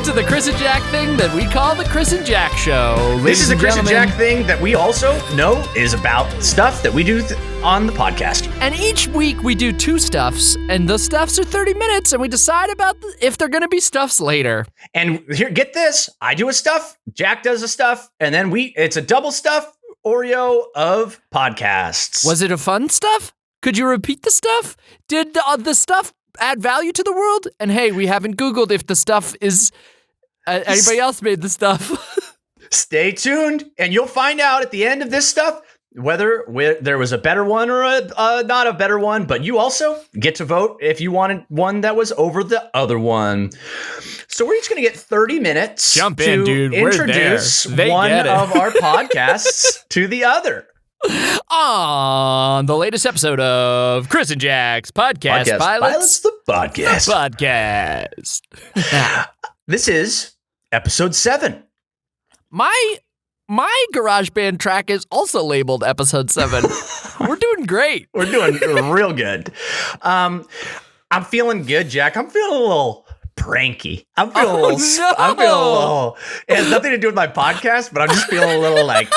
to the Chris and Jack thing that we call the Chris and Jack Show. This is the Chris and Jack thing that we also know is about stuff that we do on the podcast. And each week we do 2 stuffs, and the stuffs are 30 minutes, and we decide about if they're going to be stuffs later. And here, get this. I do a stuff, Jack does a stuff, and then it's a double stuff Oreo of podcasts. Was it a fun stuff? Could you repeat the stuff? Did the stuff add value to the world? And hey, we haven't Googled if the stuff is anybody else made the stuff. Stay tuned, and you'll find out at the end of this stuff whether there was a better one or not a better one. But you also get to vote if you wanted one that was over the other one. So we're each going to get 30 minutes to introduce one of our podcasts to the other. On the latest episode of Chris and Jack's Podcast Pilots, the podcast. The podcast. This is episode 7. My GarageBand track is also labeled episode 7. We're doing great. We're doing real good. I'm feeling good, Jack. I'm feeling a little pranky. I'm feeling a little. It has nothing to do with my podcast, but I'm just feeling a little like.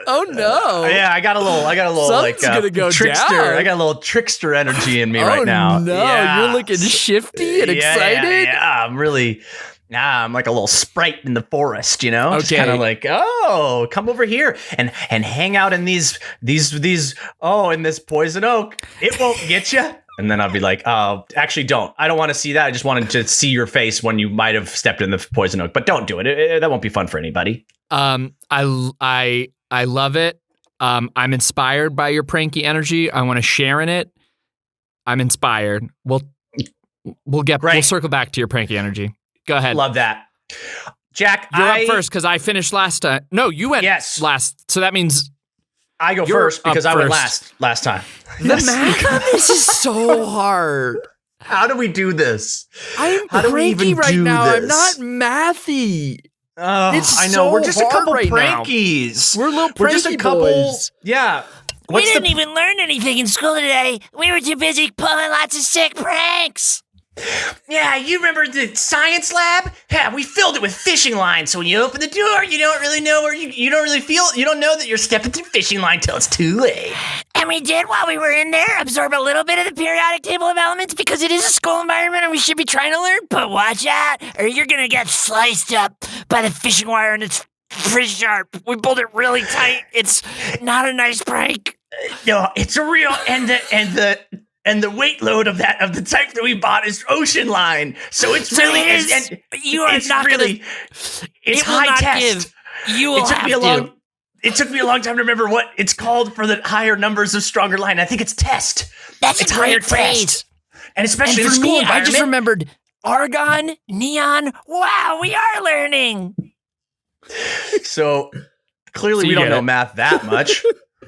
Oh no! Yeah, I got a little Something's like gonna go trickster. down. I got a little trickster energy in me right now. No, yeah. You're looking shifty and excited. Yeah, I'm really. I'm like a little sprite in the forest, you know? Okay. Just kind of like, oh, come over here and hang out in these in this poison oak. It won't get you. And then I'll be like, oh, actually don't. I don't want to see that. I just wanted to see your face when you might have stepped in the poison oak, but don't do it. That won't be fun for anybody. I love it. I'm inspired by your pranky energy. I want to share in it. I'm inspired. We'll circle back to your pranky energy. Go ahead. Love that. Jack, you're up first because I finished last time. No, you went last. So that means I go first because I went last time. The math on this is so hard. How do we do this? I'm cranky right now. I'm not mathy. I know. We're just a couple prankies. We're little pranky boys. Yeah. We didn't even learn anything in school today. We were too busy pulling lots of sick pranks. Yeah, you remember the science lab? Yeah, we filled it with fishing lines, so when you open the door, you don't really know where you don't know that you're stepping through fishing line till it's too late. And we did, while we were in there, absorb a little bit of the periodic table of elements because it is a school environment and we should be trying to learn, but watch out, or you're gonna get sliced up by the fishing wire and it's pretty sharp. We pulled it really tight. It's not a nice prank. No, it's a real, and the weight load of the type that we bought is ocean line. So it's really it's high test. It took me a long time to remember what it's called for the higher numbers of stronger line. I think it's test. It's higher phrase. Test. And especially and in for school me, environment. I just remembered argon, neon. Wow, we are learning. So clearly we don't know math that much.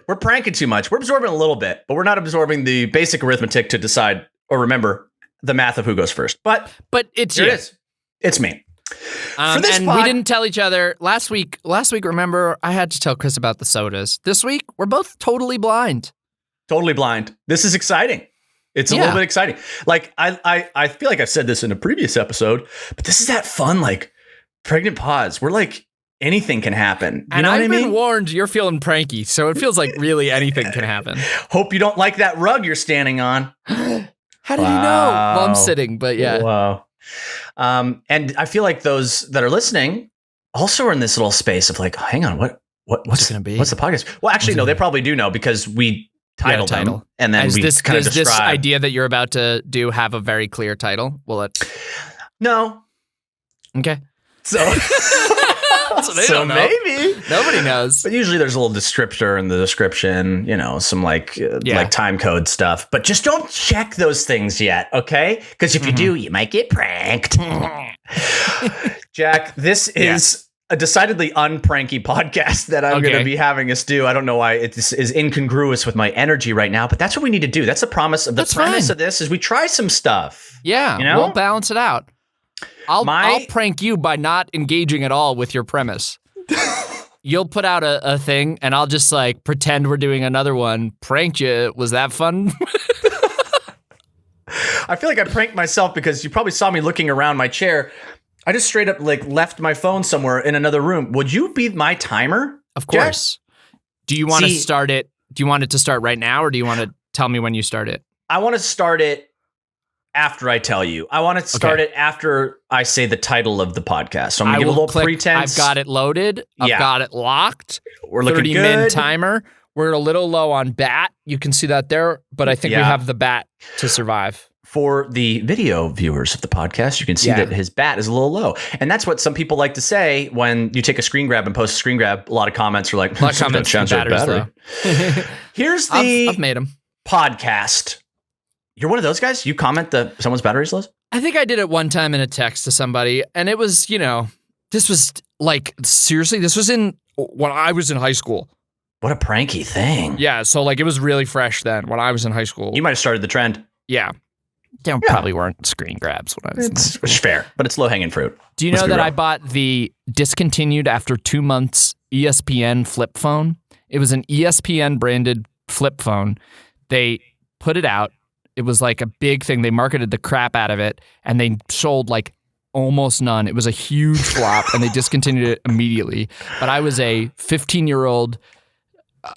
We're pranking too much. We're absorbing a little bit, but we're not absorbing the basic arithmetic to decide or remember the math of who goes first. But it's here you. it is. It's me. We didn't tell each other last week. Remember, I had to tell Chris about the sodas. This week, we're both totally blind. Totally blind. This is exciting. It's a little bit exciting. Like I feel like I've said this in a previous episode, but this is that fun, like pregnant pause. We're like, anything can happen. You know what I mean? I've been warned you're feeling pranky, so it feels like really anything can happen. Hope you don't like that rug you're standing on. How do you know? Well, I'm sitting, but yeah. Wow. And I feel like those that are listening also are in this little space of like, hang on, what's going to be? What's the podcast? Well, actually, no, they probably do know because we titled them. And then we kind of describe. Does this idea that you're about to do have a very clear title? Will it? No. Okay. So... So maybe nobody knows. But usually there's a little descriptor in the description, some like time code stuff. But just don't check those things yet, okay? Because if you do, you might get pranked. Jack, this is a decidedly unpranky podcast that I'm going to be having us do. I don't know why it is incongruous with my energy right now, but that's what we need to do. That's the promise of the premise of this is we try some stuff. Yeah, we'll balance it out. I'll prank you by not engaging at all with your premise. You'll put out a thing, and I'll just like pretend we're doing another one. Pranked you. Was that fun? I feel like I pranked myself because you probably saw me looking around my chair. I just straight up like left my phone somewhere in another room. Would you be my timer? Of course. Jack? Do you want to start it? Do you want it to start right now, or do you want to tell me when you start it? I want to start it after I tell you. I want to start it after I say the title of the podcast. So I'm going to give a little pretense. I've got it loaded. I've got it locked. We're looking 30 good. 30-min timer. We're a little low on bat. You can see that there, but I think we have the bat to survive. For the video viewers of the podcast, you can see that his bat is a little low. And that's what some people like to say when you take a screen grab and post a screen grab. A lot of comments are like, battery. Here's the I've made them. Podcast. You're one of those guys? You comment that someone's battery's low? I think I did it one time in a text to somebody, and it was, this was like, seriously, this was when I was in high school. What a pranky thing. Yeah, so like it was really fresh then when I was in high school. You might have started the trend. Yeah. There probably weren't screen grabs when I was in high school. It's fair, but it's low-hanging fruit. Do you know that I bought the discontinued after 2 months ESPN flip phone? It was an ESPN branded flip phone. They put it out. It was like a big thing. They marketed the crap out of it, and they sold like almost none. It was a huge flop, and they discontinued it immediately. But I was a 15-year-old.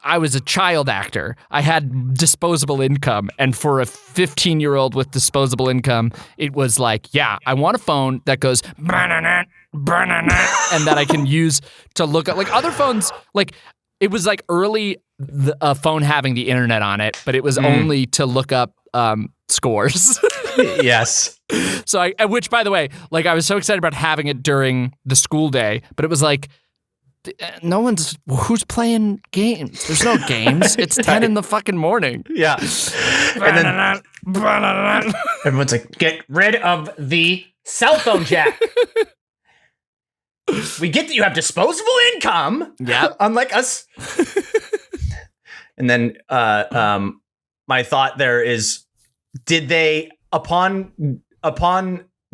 I was a child actor. I had disposable income, and for a 15-year-old with disposable income, it was like, I want a phone that goes and that I can use to look at like other phones. Like it was like early a phone having the internet on it, but it was only to look up scores. Yes. So which by the way, like I was so excited about having it during the school day, but it was like, who's playing games? There's no games. It's 10 in the fucking morning. Yeah. And then everyone's like, get rid of the cell phone jack. We get that you have disposable income. Yeah. Unlike us. And then my thought there is, did they, upon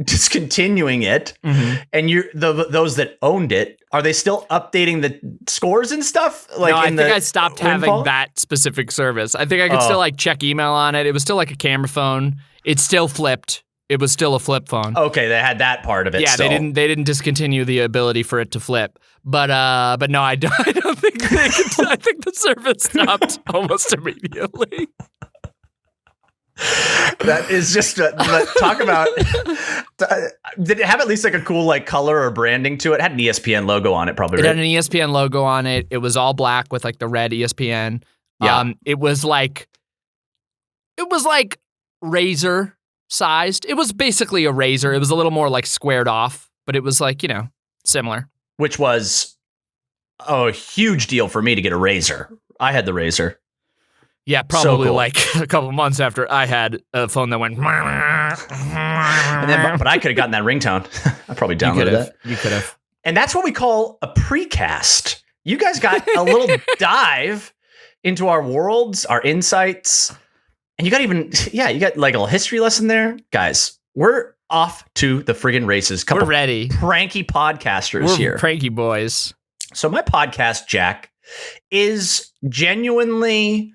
discontinuing it, and those that owned it, are they still updating the scores and stuff? Like, no, I think I stopped having that specific service. I think I could still like check email on it. It was still like a camera phone. It still flipped. It was still a flip phone. Okay, they had that part of it. Yeah, still. they didn't discontinue the ability for it to flip. But no, I don't think they could. I think the service stopped almost immediately. That is just talk about. Did it have at least like a cool like color or branding to it? It had an ESPN logo on it, probably. It had an ESPN logo on it. It was all black with like the red ESPN. Yeah. It was like razor sized. It was basically a razor. It was a little more like squared off, but it was like, similar. Which was a huge deal for me to get a razor. I had the razor. Yeah, probably so cool. like a couple months after I had a phone that went. And then, but I could have gotten that ringtone. I probably downloaded that. You could have. And that's what we call a precast. You guys got a little dive into our worlds, our insights, and you got like a little history lesson there, guys. We're off to the friggin' races. We're ready. Pranky podcasters here. We're pranky boys. So my podcast, Jack, is genuinely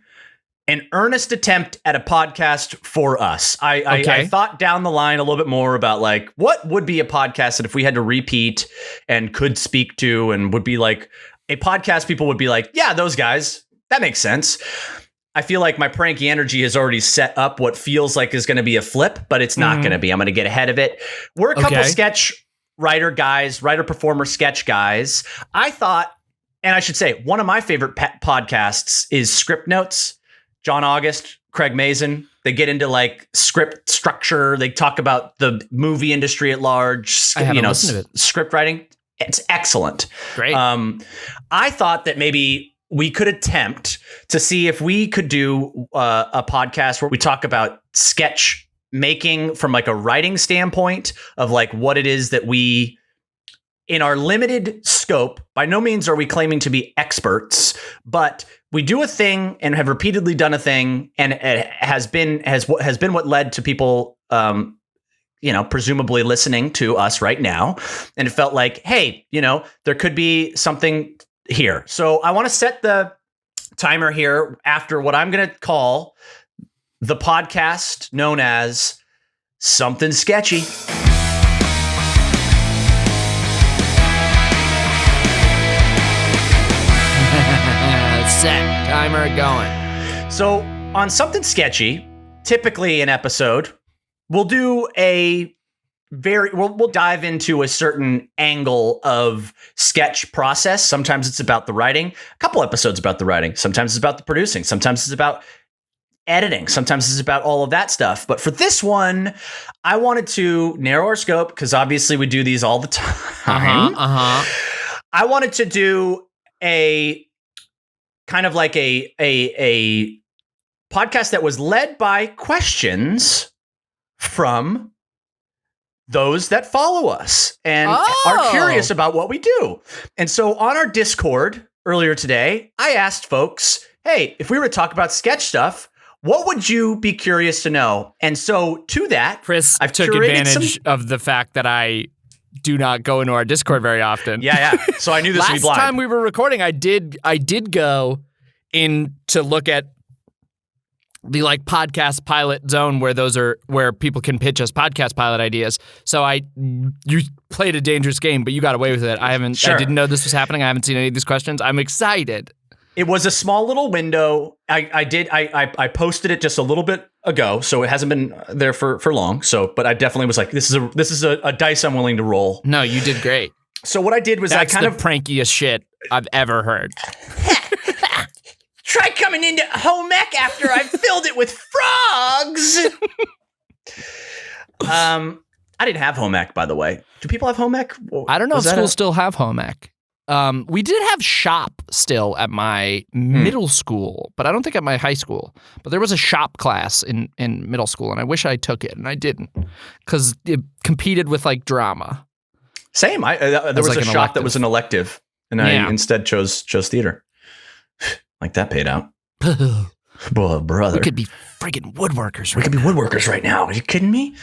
an earnest attempt at a podcast for us. I thought down the line a little bit more about like what would be a podcast that if we had to repeat and could speak to and would be like a podcast people would be like, yeah, those guys, that makes sense. I feel like my pranky energy has already set up what feels like is going to be a flip, but it's not going to be. I'm going to get ahead of it. We're a couple sketch writer performer sketch guys. I thought, and I should say, one of my favorite podcasts is Script Notes. John August, Craig Mazin, they get into like script structure. They talk about the movie industry at large, I haven't listened to it. Script writing. It's excellent. Great. I thought that maybe we could attempt to see if we could do a podcast where we talk about sketch making from like a writing standpoint of like what it is that we, in our limited scope, by no means are we claiming to be experts, but we do a thing and have repeatedly done a thing, and it has been what led to people, presumably listening to us right now. And it felt like, hey, there could be something here. So I want to set the timer here after what I'm going to call the podcast known as Something Sketchy. set. Timer going. So on Something Sketchy, typically an episode, we'll do we'll dive into a certain angle of sketch process. Sometimes it's about the writing, a couple episodes about the writing. Sometimes it's about the producing. Sometimes it's about editing. Sometimes it's about all of that stuff. But for this one, I wanted to narrow our scope because obviously we do these all the time. I wanted to do a kind of like a podcast that was led by questions from those that follow us and are curious about what we do. And so on our Discord earlier today, I asked folks, hey, if we were to talk about sketch stuff, what would you be curious to know? And so to that, Chris, I've took advantage of the fact that I do not go into our Discord very often. Yeah. So I knew this would be blind. Last time we were recording, I did go in to look at the like podcast pilot zone where people can pitch us podcast pilot ideas. So you played a dangerous game, but you got away with it. I didn't know this was happening. I haven't seen any of these questions. I'm excited. It was a small little window. I posted it just a little bit ago, so it hasn't been there for long. So, but I definitely was like, this is a dice I'm willing to roll. No, you did great. So what I did was That's I kind the prankiest shit I've ever heard. Try coming into home ec after I've filled it with frogs. I didn't have home ec, by the way. Do people have home ec? I don't know if schools still have home ec. We did have shop still at my middle school, but I don't think at my high school. But there was a shop class in middle school, and I wish I took it, and I didn't because it competed with like drama. Same. There was like a shop elective. that was an elective, and I instead chose theater. Like that paid out. Well, brother. We could be friggin' woodworkers. We could be woodworkers right now. Are you kidding me?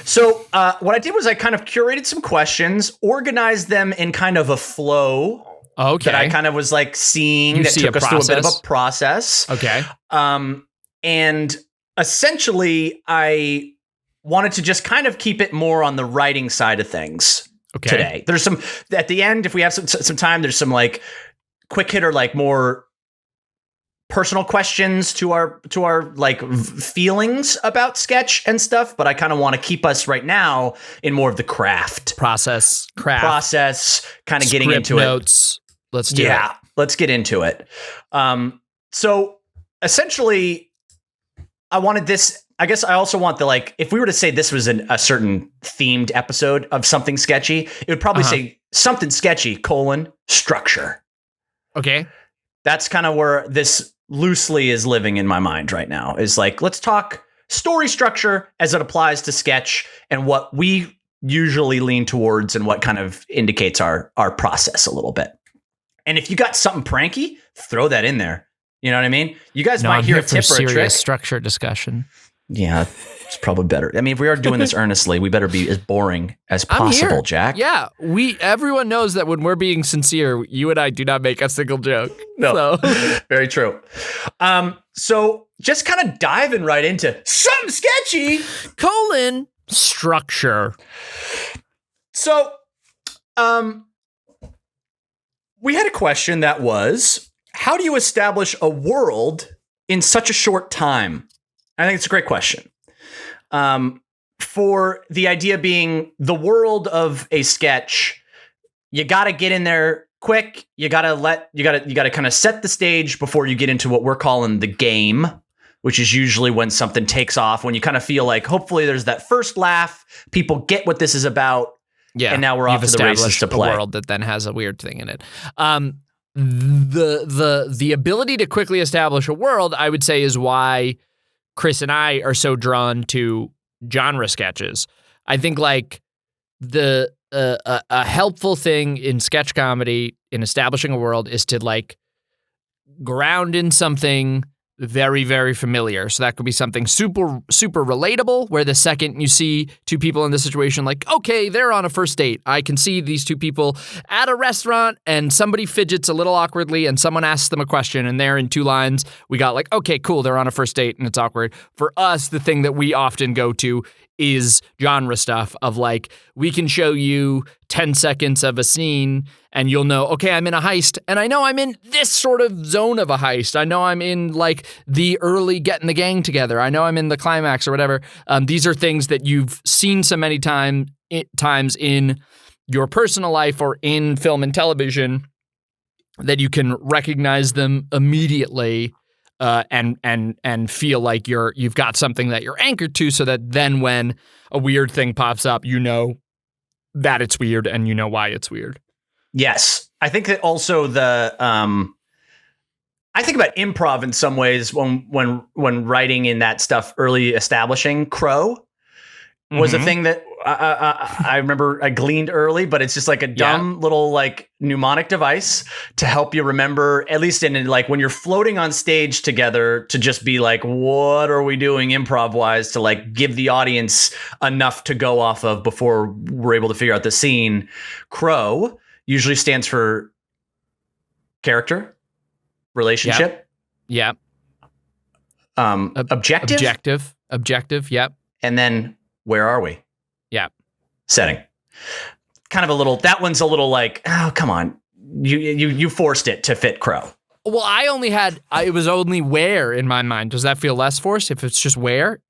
So what I did was I kind of curated some questions, organized them in kind of a flow. Okay. That I kind of was like seeing that took us through a bit of a process. Okay. And essentially I wanted to just kind of keep it more on the writing side of things today. There's some, at the end, if we have some time, there's some like quick hitter, like more personal questions to our like feelings about sketch and stuff, but I kind of want to keep us right now in more of the craft process, kind of getting into notes. Let's do it. Yeah, let's get into it. So essentially, I wanted this. I guess I also want the like. If we were to say this was a certain themed episode of Something Sketchy, it would probably say Something Sketchy : structure. Okay, that's kind of where this loosely is living in my mind right now. Is like, let's talk story structure as it applies to sketch and what we usually lean towards and what kind of indicates our process a little bit. And if you got something pranky, throw that in there. You know what I mean? You guys might hear a tip or a trick. Structure discussion. Yeah, it's probably better. I mean, if we are doing this earnestly, we better be as boring as possible, Jack. Yeah, everyone knows that when we're being sincere, you and I do not make a single joke. No, very true. So just kind of diving right into Something Sketchy : structure. So, we had a question that was, how do you establish a world in such a short time? I think it's a great question. For the idea being the world of a sketch, you got to get in there quick. You got to kind of set the stage before you get into what we're calling the game, which is usually when something takes off, when you kind of feel like hopefully there's that first laugh, people get what this is about. Yeah, and now we're off to the races to play. A world that then has a weird thing in it. The ability to quickly establish a world, I would say, is why Chris and I are so drawn to genre sketches. I think like a helpful thing in sketch comedy in establishing a world is to like ground in something very, very familiar. So that could be something super, super relatable, where the second you see two people in this situation, like, okay, they're on a first date. I can see these two people at a restaurant and somebody fidgets a little awkwardly and someone asks them a question and they're in two lines. We got like, okay, cool, they're on a first date and it's awkward. For us, the thing that we often go to is genre stuff of like, we can show you 10 seconds of a scene and you'll know, okay, I'm in a heist and I know I'm in this sort of zone of a heist. I know I'm in like the early getting the gang together. I know I'm in the climax or whatever. These are things that you've seen so many times in your personal life or in film and television that you can recognize them immediately and feel like you've got something that you're anchored to, so that then when a weird thing pops up, you know that it's weird and you know why it's weird. Yes. I think that also I think about improv in some ways when writing in that stuff, early establishing. Crow was a thing that I remember I gleaned early, but it's just like a dumb little like mnemonic device to help you remember, at least in like when you're floating on stage together, to just be like, what are we doing improv wise to like give the audience enough to go off of before we're able to figure out the scene. Crow usually stands for character, relationship. Yeah. Objective. Yep. And then where are we? Yeah. Setting. Kind of a little, that one's a little like, oh, come on. You forced it to fit Crow. Well, it was only where in my mind. Does that feel less forced if it's just where?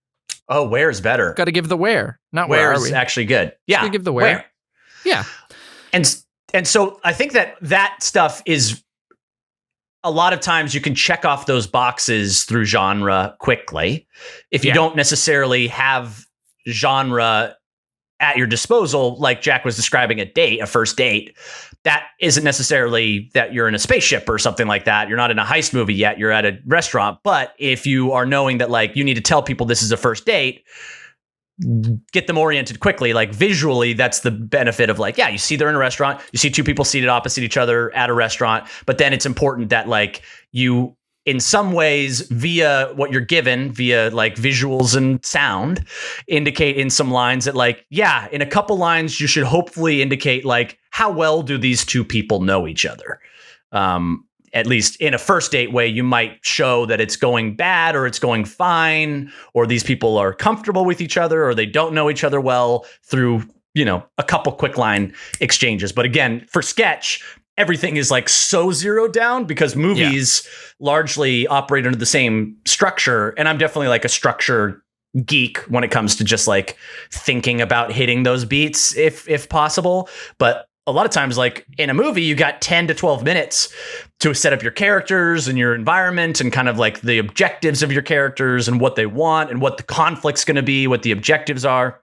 Oh, where is better. Got to give the where, not where where is actually good. Yeah. Give the where. Yeah. And so I think that stuff is a lot of times you can check off those boxes through genre quickly. If you don't necessarily have genre at your disposal, like Jack was describing a first date, that isn't necessarily that you're in a spaceship or something like that. You're not in a heist movie yet. You're at a restaurant. But if you are knowing that like you need to tell people this is a first date, get them oriented quickly. Like visually, that's the benefit of like, you see they're in a restaurant, you see two people seated opposite each other at a restaurant, but then it's important that like you, in some ways, via what you're given, via like visuals and sound, indicate in some lines that like, in a couple lines, you should hopefully indicate like, how well do these two people know each other? At least in a first date way, you might show that it's going bad or it's going fine, or these people are comfortable with each other or they don't know each other well through, a couple quick line exchanges. But again, for sketch, everything is like so zeroed down because movies largely operate under the same structure. And I'm definitely like a structure geek when it comes to just like thinking about hitting those beats if possible. But a lot of times, like in a movie, you got 10 to 12 minutes to set up your characters and your environment and kind of like the objectives of your characters and what they want and what the conflict's going to be, what the objectives are,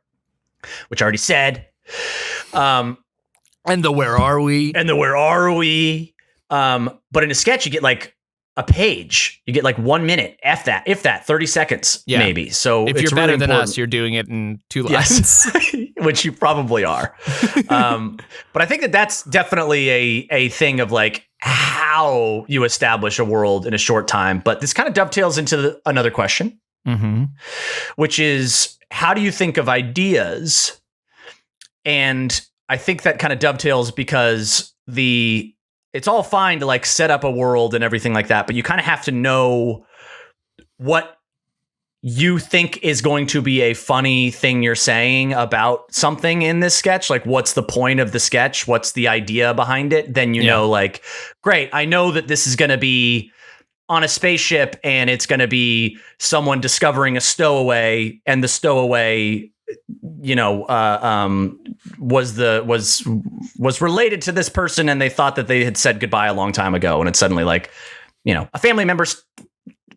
which I already said. And the where are we? But in a sketch, you get like a page. You get like 1 minute, if that, 30 seconds, maybe. So if you're better than us, you're doing it in 2 lines. Yes. Which you probably are. But I think that's definitely a thing of like how you establish a world in a short time. But this kind of dovetails into another question, which is, how do you think of ideas? And I think that kind of dovetails because it's all fine to like set up a world and everything like that, but you kind of have to know what you think is going to be a funny thing you're saying about something in this sketch. Like, what's the point of the sketch? What's the idea behind it? Then you know, like, great, I know that this is going to be on a spaceship and it's going to be someone discovering a stowaway, and the stowaway, was related to this person, and they thought that they had said goodbye a long time ago, and it's suddenly like, a family member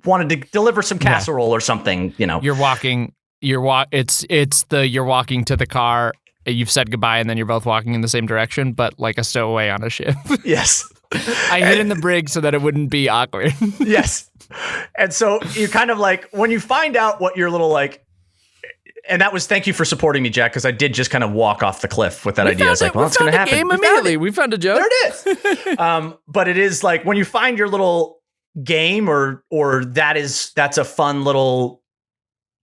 wanted to deliver some casserole or something. You're walking to the car, you've said goodbye, and then you're both walking in the same direction, but like a stowaway on a ship. Yes. I hid in the brig so that it wouldn't be awkward. Yes. And so you kind of like, when you find out what your little like, and that was, thank you for supporting me, Jack, because I did just kind of walk off the cliff with that idea. I was like, well, it's going to happen. Game immediately. We found a joke. There it is. But it is like when you find your little game or that's a fun little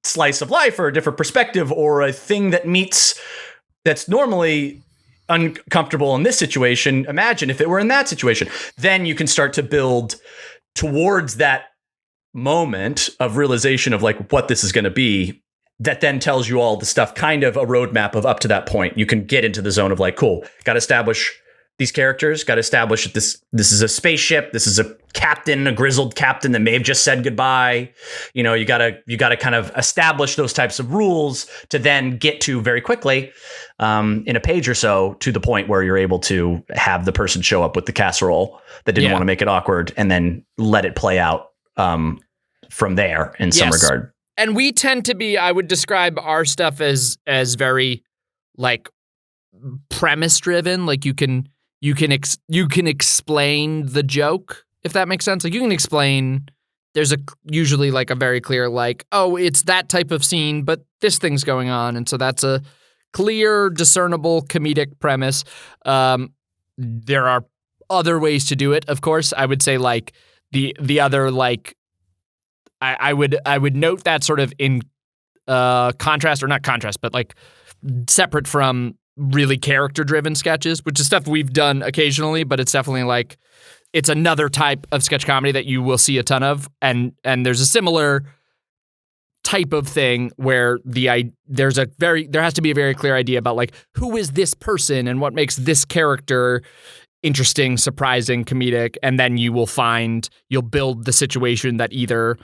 slice of life or a different perspective or a thing that's normally uncomfortable in this situation. Imagine if it were in that situation, then you can start to build towards that moment of realization of like what this is going to be. that then tells you all the stuff, kind of a roadmap of up to that point. You can get into the zone of like, cool, got to establish these characters, got to establish that this is a spaceship, this is a captain, a grizzled captain that may have just said goodbye. You know, you gotta kind of establish those types of rules to then get to very quickly, in a page or so, to the point where you're able to have the person show up with the casserole that didn't want to make it awkward, and then let it play out from there in some regard. And we tend to be, I would describe our stuff as very like premise driven. Like you can explain the joke, if that makes sense. Like you can explain, there's usually like a very clear like, oh, it's that type of scene, but this thing's going on. And so that's a clear, discernible comedic premise. There are other ways to do it, of course. I would say like the other like, I would note that sort of in contrast, or not contrast, but like separate from really character-driven sketches, which is stuff we've done occasionally, but it's definitely like, it's another type of sketch comedy that you will see a ton of, and there's a similar type of thing where there has to be a very clear idea about like, who is this person and what makes this character interesting, surprising, comedic, and then you'll build the situation that either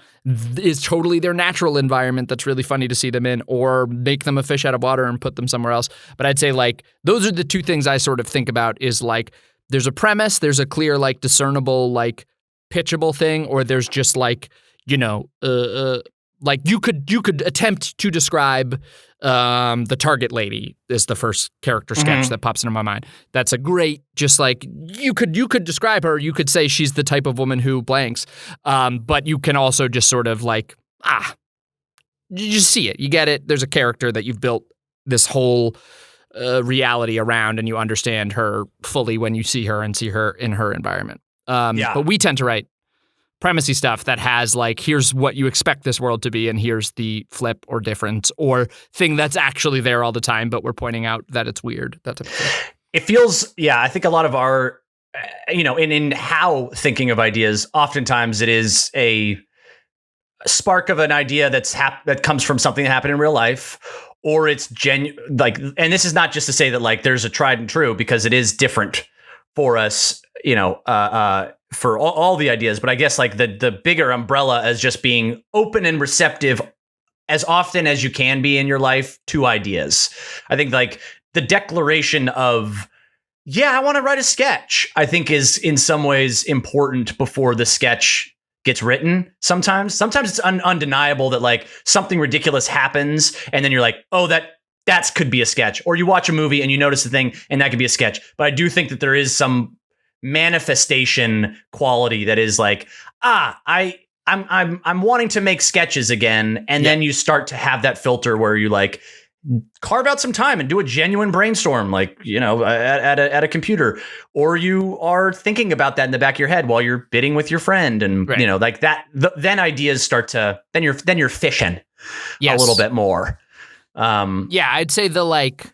is totally their natural environment that's really funny to see them in, or make them a fish out of water and put them somewhere else. But I'd say like those are the two things I sort of think about, is like there's a premise, there's a clear like discernible like pitchable thing, or there's just like, you know, like you could attempt to describe the Target lady is the first character sketch that pops into my mind. That's a great, just like you could describe her. You could say she's the type of woman who blanks, but you can also just sort of like you just see it, you get it. There's a character that you've built this whole reality around, and you understand her fully when you see her and see her in her environment. But we tend to write premise-y stuff that has like, here's what you expect this world to be, and here's the flip or difference or thing that's actually there all the time, but we're pointing out that it's weird. That type of thing. It feels, I think a lot of our, in how thinking of ideas, oftentimes it is a spark of an idea that comes from something that happened in real life, or it's like, and this is not just to say that like there's a tried and true, because it is different for us, for all the ideas, but I guess like the bigger umbrella as just being open and receptive as often as you can be in your life to ideas. I think like the declaration of, I want to write a sketch, I think is in some ways important before the sketch gets written. Sometimes it's undeniable that like something ridiculous happens, and then you're like, oh, that could be a sketch. Or you watch a movie and you notice the thing, and that could be a sketch. But I do think that there is some manifestation quality that is like, I'm wanting to make sketches again, and then you start to have that filter where you like carve out some time and do a genuine brainstorm, like at a computer, or you are thinking about that in the back of your head while you're bidding with your friend, and like that. Then ideas start to then you're fishing a little bit more. I'd say the like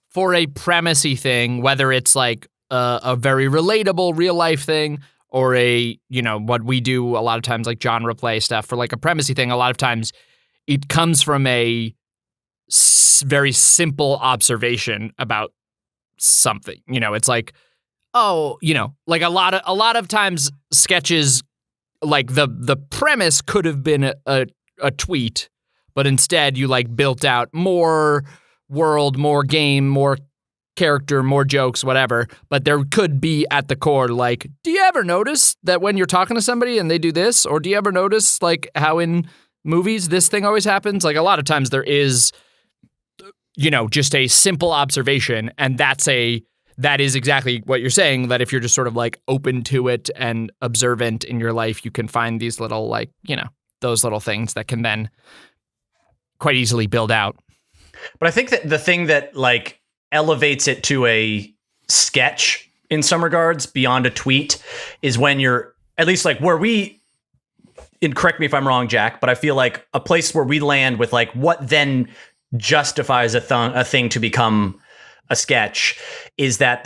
for a premise-y thing, whether it's like a very relatable real life thing, or a, what we do a lot of times, like genre play stuff, for like a premise-y thing, a lot of times it comes from a very simple observation about something. It's like, like a lot of times sketches, like the premise could have been a tweet, but instead you like built out more world, more game, more character, more jokes, whatever, but there could be at the core like, do you ever notice that when you're talking to somebody and they do this? Or do you ever notice like how in movies this thing always happens? Like a lot of times there is, just a simple observation, and that is exactly what you're saying, that if you're just sort of like open to it and observant in your life, you can find these little like, those little things that can then quite easily build out. But I think that the thing that like elevates it to a sketch in some regards beyond a tweet is when you're, at least like where we, and correct me if I'm wrong, Jack, but I feel like a place where we land with like what then justifies a thing to become a sketch is that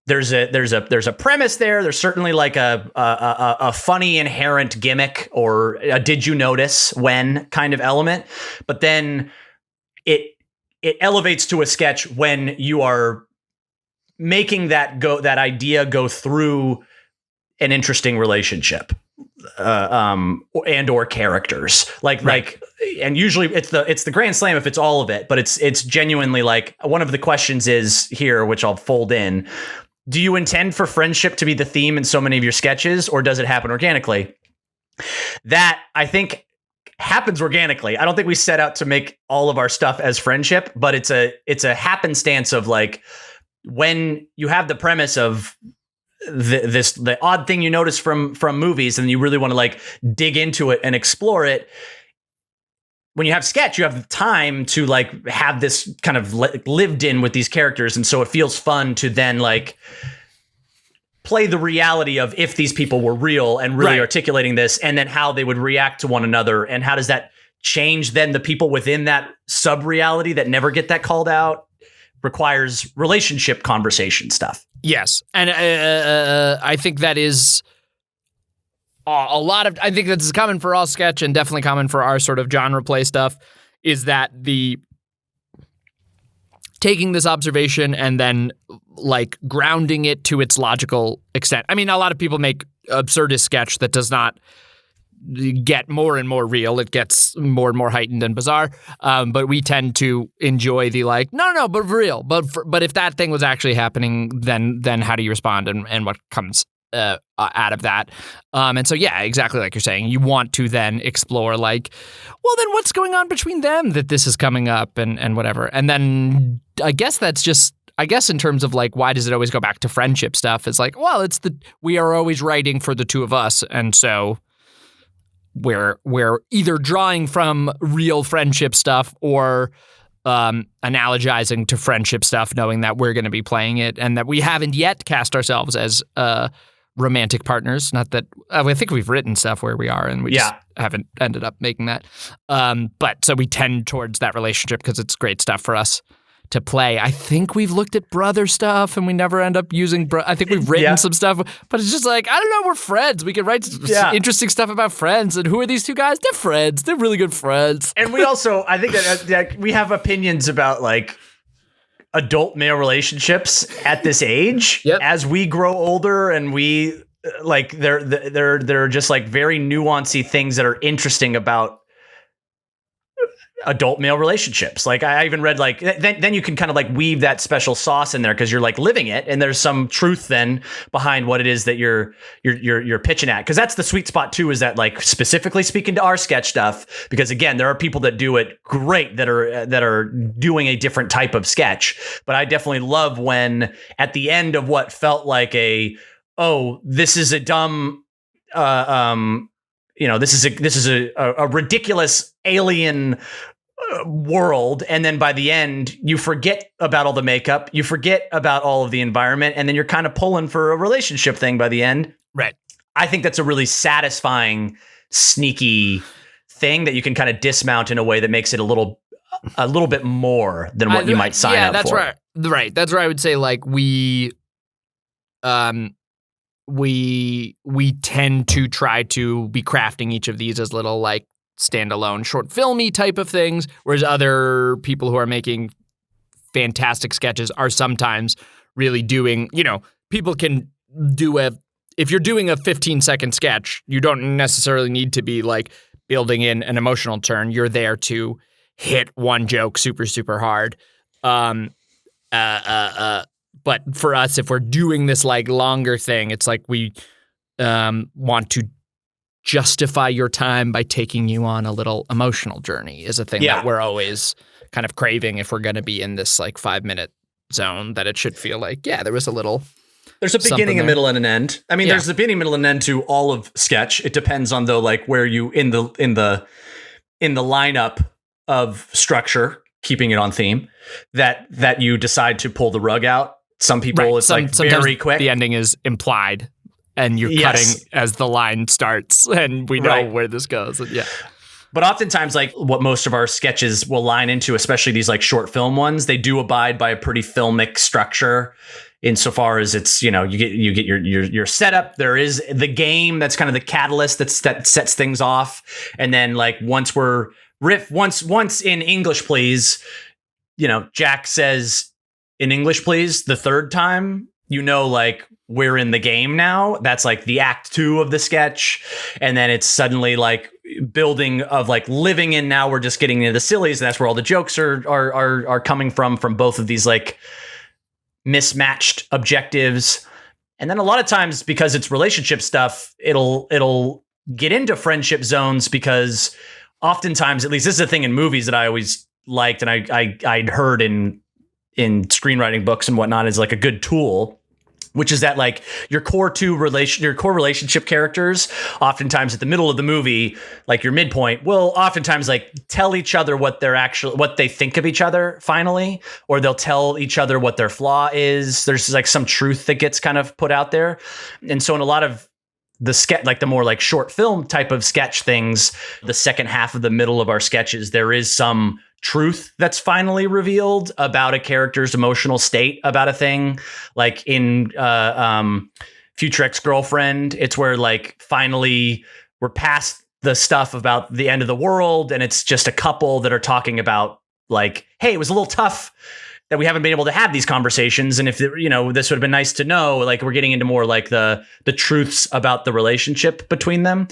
there's a premise there. There's certainly like a funny inherent gimmick or a did you notice when kind of element, but then it elevates to a sketch when you are making that idea go through an interesting relationship and or characters like and usually it's the grand slam if it's all of it, but it's genuinely like one of the questions is here, which I'll fold in. Do you intend for friendship to be the theme in so many of your sketches, or does it happen organically? That I think happens organically. I don't think we set out to make all of our stuff as friendship, but it's a happenstance of like when you have the premise of the odd thing you notice from movies and you really want to like dig into it and explore it. When you have sketch, you have the time to like have this kind of lived in with these characters. And so it feels fun to then like play the reality of if these people were real and really articulating this, and then how they would react to one another. And how does that change then the people within that sub reality that never get that called out? Requires relationship conversation stuff. Yes. And I think that is a lot of, I think that's common for all sketch and definitely common for our sort of genre play stuff, is that the taking this observation and then like grounding it to its logical extent. I mean, a lot of people make absurdist sketch that does not get more and more real. It gets more and more heightened and bizarre. But we tend to enjoy the like, no, but for real. But if that thing was actually happening, then how do you respond and what comes out of that? And so, yeah, exactly like you're saying, you want to then explore like, well, then what's going on between them that this is coming up and whatever. And then I guess that's just, I guess in terms of like, why does it always go back to friendship stuff? It's like, well, we are always writing for the two of us. And so we're either drawing from real friendship stuff or analogizing to friendship stuff, knowing that we're going to be playing it and that we haven't yet cast ourselves as romantic partners. Not that I think we've written stuff where we are and we just haven't ended up making that. But so we tend towards that relationship because it's great stuff for us to play. I think we've looked at brother stuff and we never end up using I think we've written some stuff, but it's just like, I don't know, we're friends. We can write interesting stuff about friends. And who are these two guys? They're friends. They're really good friends. And we also, I think that we have opinions about like adult male relationships at this age. As we grow older and we like, they're just like very nuancy things that are interesting about adult male relationships. Like I even read like then you can kind of like weave that special sauce in there because you're like living it and there's some truth then behind what it is that you're pitching at, because that's the sweet spot too, is that like specifically speaking to our sketch stuff, because again there are people that do it great that are doing a different type of sketch, but I definitely love when at the end of what felt like this is a dumb this is a ridiculous alien world, and then by the end you forget about all the makeup, you forget about all of the environment, and then you're kind of pulling for a relationship thing by the end. Right. I think that's a really satisfying, sneaky thing that you can kind of dismount in a way that makes it a little bit more than what you might sign up for. Yeah, that's right. Right. That's where I would say like we tend to try to be crafting each of these as little like standalone short filmy type of things, whereas other people who are making fantastic sketches are sometimes really doing, people can do if you're doing a 15-second sketch, you don't necessarily need to be like building in an emotional turn. You're there to hit one joke super, super hard. But for us, if we're doing this like longer thing, it's like we want to justify your time by taking you on a little emotional journey is a thing that we're always kind of craving if we're going to be in this like 5-minute zone, that it should feel like, there was a little. There's a beginning, a middle, and an end. I mean, there's a beginning, middle, and end to all of sketch. It depends on though, like where you in the lineup of structure, keeping it on theme, that you decide to pull the rug out. Some people, it's like very quick. The ending is implied, and you're cutting as the line starts, and we know where this goes. And But oftentimes, like what most of our sketches will line into, especially these like short film ones, they do abide by a pretty filmic structure. Insofar as it's, you get your setup. There is the game that's kind of the catalyst that sets things off, and then like once in English, please, Jack says in English, please, the third time, like we're in the game now. That's like the act 2 of the sketch, and then it's suddenly like building of like living in. Now we're just getting into the sillies, and that's where all the jokes are coming from both of these like mismatched objectives. And then a lot of times, because it's relationship stuff, it'll get into friendship zones, because oftentimes, at least this is a thing in movies that I always liked, and I'd heard in screenwriting books and whatnot, is like a good tool, which is that like your core relationship characters, oftentimes at the middle of the movie, like your midpoint, will oftentimes like tell each other what they think of each other finally, or they'll tell each other what their flaw is. There's like some truth that gets kind of put out there. And so in a lot of the sketch, like the more like short film type of sketch things, the second half of the middle of our sketches, there is some truth that's finally revealed about a character's emotional state about a thing. Like in Future Ex-Girlfriend, it's where like finally we're past the stuff about the end of the world, and it's just a couple that are talking about like, hey, it was a little tough that we haven't been able to have these conversations, and if this would have been nice to know. Like we're getting into more like the truths about the relationship between them.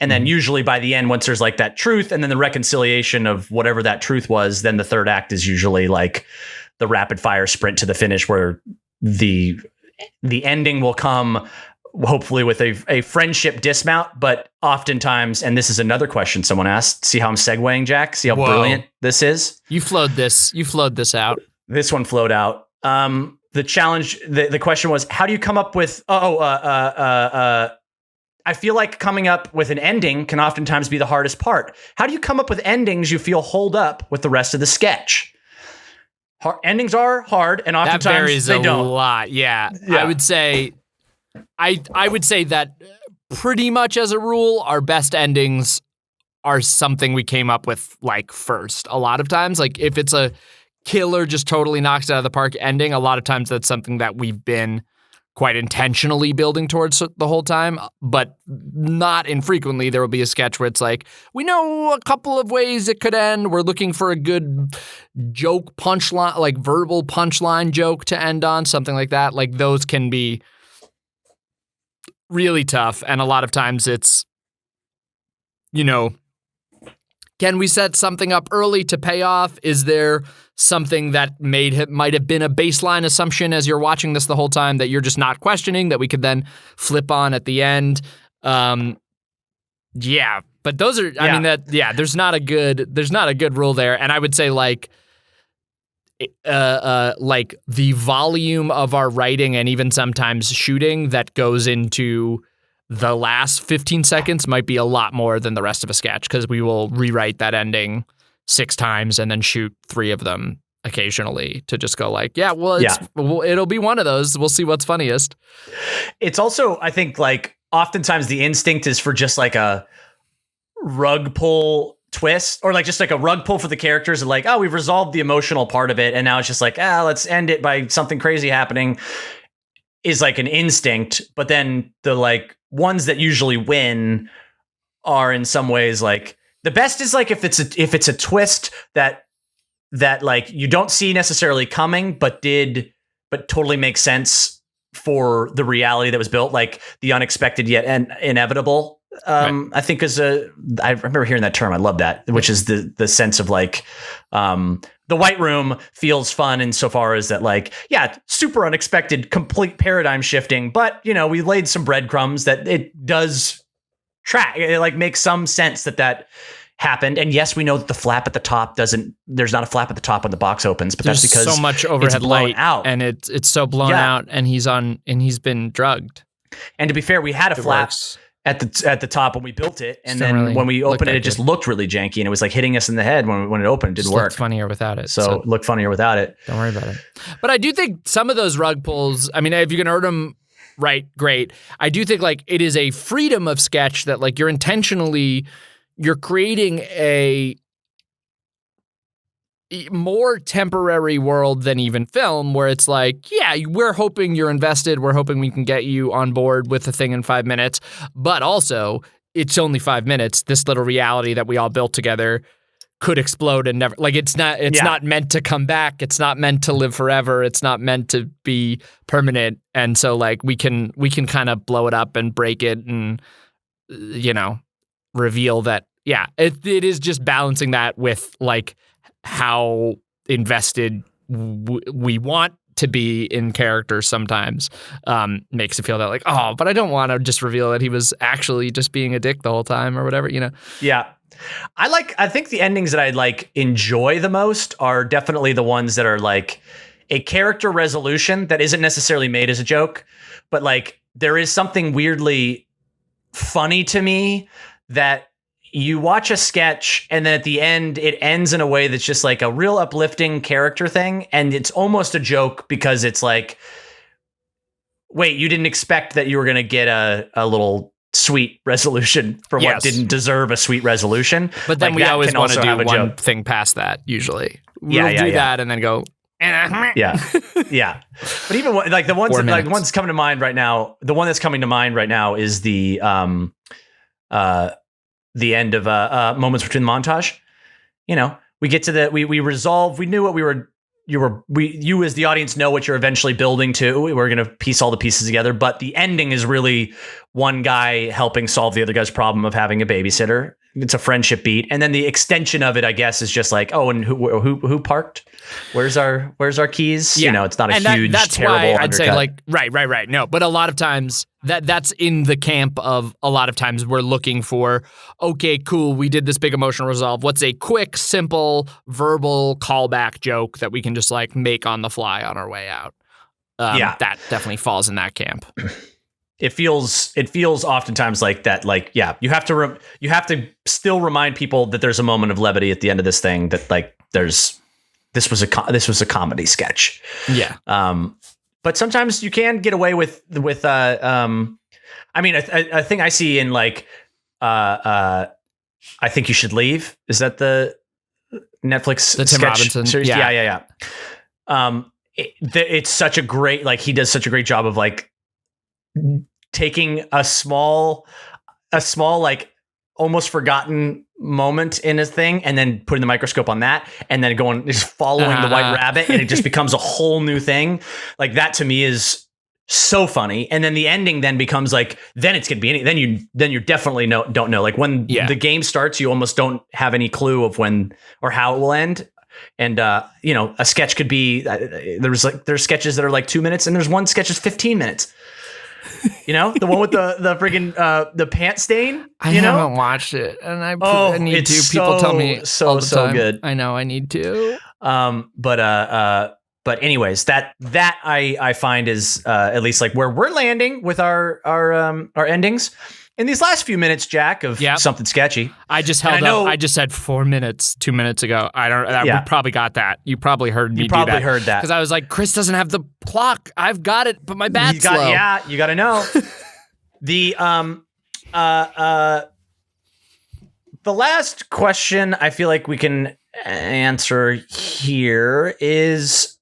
And then usually by the end, once there's like that truth and then the reconciliation of whatever that truth was, then the third act is usually like the rapid fire sprint to the finish, where the ending will come hopefully with a friendship dismount. But oftentimes, and this is another question someone asked, see how I'm segueing, Jack? See how brilliant this is? You flowed this out. This one flowed out. The challenge, the question was, how do you come up with, I feel like coming up with an ending can oftentimes be the hardest part. How do you come up with endings you feel hold up with the rest of the sketch? Endings are hard, and oftentimes that varies they don't. A lot. Yeah. I would say that pretty much as a rule, our best endings are something we came up with like first. A lot of times, like if it's a killer just totally knocks it out of the park ending, a lot of times that's something that we've been quite intentionally building towards the whole time, but not infrequently there will be a sketch where it's like, we know a couple of ways it could end. We're looking for a good joke punchline, like verbal punchline joke to end on, something like that. Like those can be really tough. And a lot of times it's, can we set something up early to pay off? Is there something that might have been a baseline assumption as you're watching this the whole time that you're just not questioning, that we could then flip on at the end? But those are, there's not a good rule there. And I would say like the volume of our writing and even sometimes shooting that goes into the last 15 seconds might be a lot more than the rest of a sketch, because we will rewrite that ending 6 times and then shoot 3 of them occasionally to just go like, it'll be one of those. We'll see what's funniest. It's also, I think, like oftentimes the instinct is for just like a rug pull twist, or like just like a rug pull for the characters, and like, oh, we've resolved the emotional part of it, and now it's just like, let's end it by something crazy happening, is like an instinct. But then the like ones that usually win are in some ways like the best is like if it's a twist that like you don't see necessarily coming, but totally makes sense for the reality that was built, like the unexpected yet inevitable. Right. I think I remember hearing that term. I love that, which is the sense of like, the White Room feels fun insofar as that, like, super unexpected, complete paradigm shifting, but we laid some breadcrumbs that it does track. It like makes some sense that happened. And yes, we know that the flap at the top there's not a flap at the top when the box opens, but there's that's because so much overhead light out, and it's so blown out, and he's been drugged. And to be fair, we had a flap at the top when we built it, and then really when we opened it just looked really janky, and it was like hitting us in the head when it opened. It didn't work. Looked funnier without it. So it looked funnier without it. Don't worry about it. But I do think some of those rug pulls, I mean, if you can earn them right, great. I do think like it is a freedom of sketch that like you're intentionally, you're creating a more temporary world than even film, where it's like, yeah, we're hoping you're invested. We're hoping we can get you on board with the thing in 5 minutes. But also, it's only 5 minutes. This little reality that we all built together could explode and never, like, it's not meant to come back. It's not meant to live forever. It's not meant to be permanent. And so, like, we can kind of blow it up and break it and, reveal that, yeah, it is just balancing that with, like, how invested we want to be in characters sometimes makes it feel that, like, oh, but I don't want to just reveal that he was actually just being a dick the whole time or whatever, Yeah. I think the endings that I like enjoy the most are definitely the ones that are like a character resolution that isn't necessarily made as a joke, but like there is something weirdly funny to me that you watch a sketch and then at the end it ends in a way that's just like a real uplifting character thing. And it's almost a joke because it's like, wait, you didn't expect that you were going to get a little sweet resolution for what didn't deserve a sweet resolution. But then we always want to do one thing past that usually. We'll do that and then go, yeah. But even like the ones one's coming to mind right now, the one that's coming to mind right now is the end of Moments Between the Montage. We get to we resolve, we knew what you as the audience know what you're eventually building to. We're going to piece all the pieces together, but the ending is really one guy helping solve the other guy's problem of having a babysitter. It's a friendship beat. And then the extension of it, I guess, is just like, oh, and who parked? Where's our keys? Yeah. It's not a huge, that's terrible why I'd undercut. say like, right. No, but a lot of times that's in the camp of a lot of times we're looking for, okay, cool, we did this big emotional resolve. What's a quick, simple, verbal callback joke that we can just like make on the fly on our way out? That definitely falls in that camp. It feels oftentimes like that. Like, yeah, you have to still remind people that there's a moment of levity at the end of this thing. That like this was a comedy sketch. Yeah. But sometimes you can get away with I mean, a thing I see in like I Think You Should Leave. Is that the Netflix the Tim Robinson series? Yeah. It's such a great, like, he does such a great job of like taking a small like almost forgotten moment in a thing and then putting the microscope on that and then going just following the white rabbit and it just becomes a whole new thing. Like that to me is so funny. And then the ending then becomes like, then it's gonna be then you definitely don't know. Like when the game starts, you almost don't have any clue of when or how it will end. And a sketch could be there's sketches that are like 2 minutes and there's one sketch is 15 minutes. The one with the friggin' the pant stain. I haven't watched it, and I need to. People tell me all the time. Good. I know I need to. But anyways, that I find is at least like where we're landing with our endings in these last few minutes, Jack, of something sketchy. I just held up. I just said 4 minutes 2 minutes ago. We probably got that. You probably heard me. You probably heard that because I was like, Chris doesn't have the clock. I've got it, but my bat's slow. Yeah, you got to know. The last question I feel like we can answer here is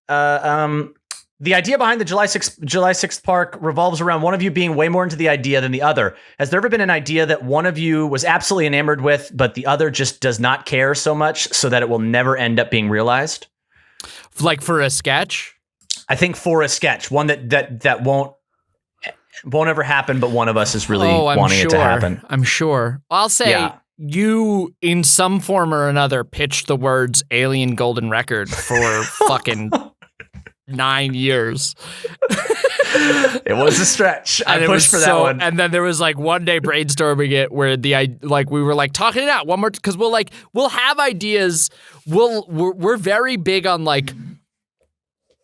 the idea behind the July 6th park revolves around one of you being way more into the idea than the other. Has there ever been an idea that one of you was absolutely enamored with, but the other just does not care so much so that it will never end up being realized? Like for a sketch? I think for a sketch, one that won't ever happen, but one of us is really wanting it to happen. I'm sure. I'll say you, in some form or another, pitched the words Alien Golden Record for fucking 9 years. It was a stretch. I pushed for that one. And then there was like one day brainstorming it where we were like talking it out one more because we'll have ideas. We're very big on like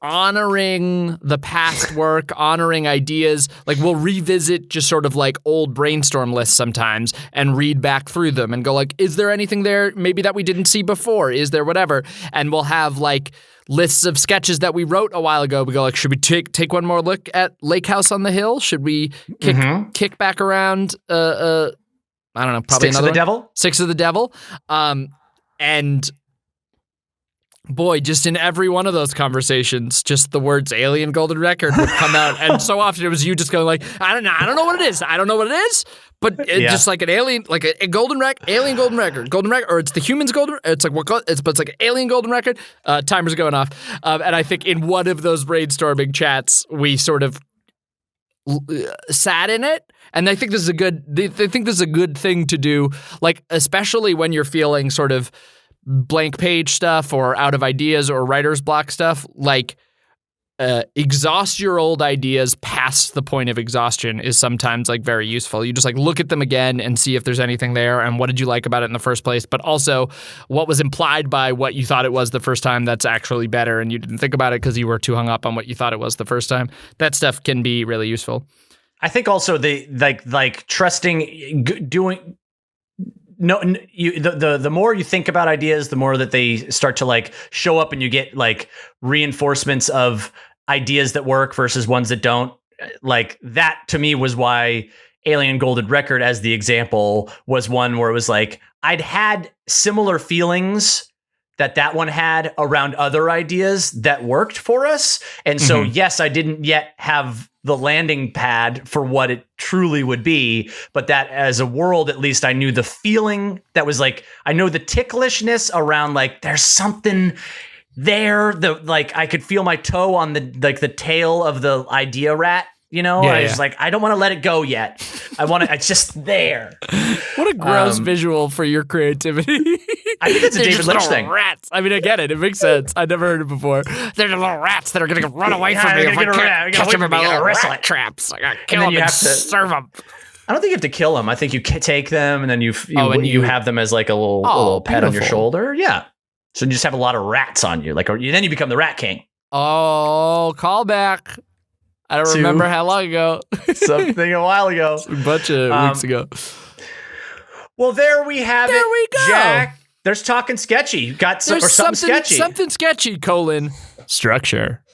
honoring the past work, honoring ideas. Like we'll revisit just sort of like old brainstorm lists sometimes and read back through them and go like, is there anything there maybe that we didn't see before? Is there whatever? And we'll have like lists of sketches that we wrote a while ago. We go like, should we take one more look at Lake House on the Hill? Should we kick back around I don't know, probably Sticks of another the Devil? Six of the Devil. And boy, just in every one of those conversations, just the words alien golden record would come out. And so often it was you just going like, I don't know what it is. I don't know what it is. But it's just like an alien, like a golden alien golden record, or it's the humans golden. It's like but it's like an alien golden record. Timer's going off. And I think in one of those brainstorming chats, we sort of sat in it. And I think this is they think this is a good thing to do, like, especially when you're feeling sort of blank page stuff or out of ideas or writer's block stuff, like exhaust your old ideas past the point of exhaustion is sometimes like very useful. You just like look at them again and see if there's anything there and what did you like about it in the first place, but also what was implied by what you thought it was the first time that's actually better and you didn't think about it because you were too hung up on what you thought it was the first time. That stuff can be really useful. I think also the like trusting doing. No, the more you think about ideas, the more that they start to like show up and you get like reinforcements of ideas that work versus ones that don't. Like that to me was why Alien Golden Record as the example was one where it was like I'd had similar feelings that one had around other ideas that worked for us. And so, yes, I didn't yet have the landing pad for what it truly would be, but that as a world, at least I knew the feeling that was like, I know the ticklishness around like, there's something there. Like I could feel my toe on the tail of the idea rat. You know, I was like, I don't want to let it go yet. It's just there. What a gross visual for your creativity. I think it's a David Lynch thing. Rats. I mean, I get it. It makes sense. I'd never heard it before. They're the little rats that are going to run away from me if I can't catch them in my little rat traps. I got to kill them and serve them. I don't think you have to kill them. I think you take them and then you have them as like a little pet on your shoulder. Yeah. So you just have a lot of rats on you. Like then you become the Rat King. Oh, callback. I don't remember how long ago. Something a while ago. A bunch of weeks ago. Well, there we have it. There we go. Jack, there's talking sketchy. You got something sketchy. Something sketchy, structure.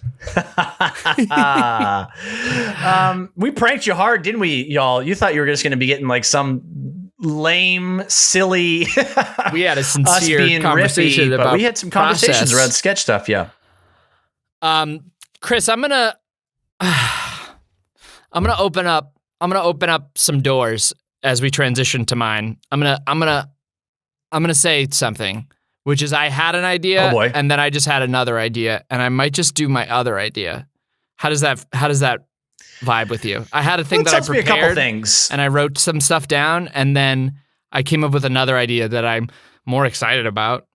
We pranked you hard, didn't we, y'all? You thought you were just going to be getting like some lame, silly we had a sincere conversation riffy, about but we had some conversations around sketch stuff, yeah. Chris, I'm gonna open up some doors as we transition to mine. I'm gonna say something, which is I had an idea, and then I just had another idea, and I might just do my other idea. How does that vibe with you? I had a thing that I prepared, a couple things, and I wrote some stuff down, and then I came up with another idea that I'm more excited about,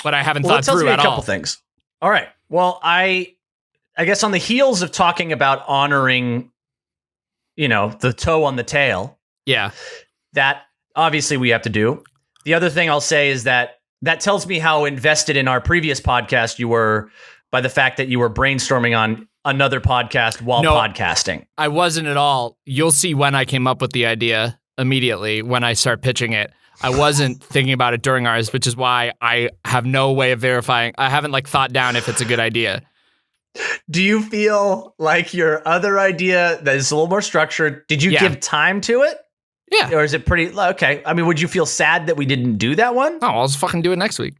but I haven't thought through at all. A couple things. All right. Well, I guess on the heels of talking about honoring, the toe on the tail. Yeah. That obviously we have to do. The other thing I'll say is that tells me how invested in our previous podcast you were by the fact that you were brainstorming on another podcast while podcasting. I wasn't at all. You'll see when I came up with the idea immediately when I start pitching it. I wasn't thinking about it during ours, which is why I have no way of verifying. I haven't thought down if it's a good idea. Do you feel like your other idea that is a little more structured, did you give time to it? Yeah. Or is it pretty, okay. I mean, would you feel sad that we didn't do that one? Oh, I'll just fucking do it next week.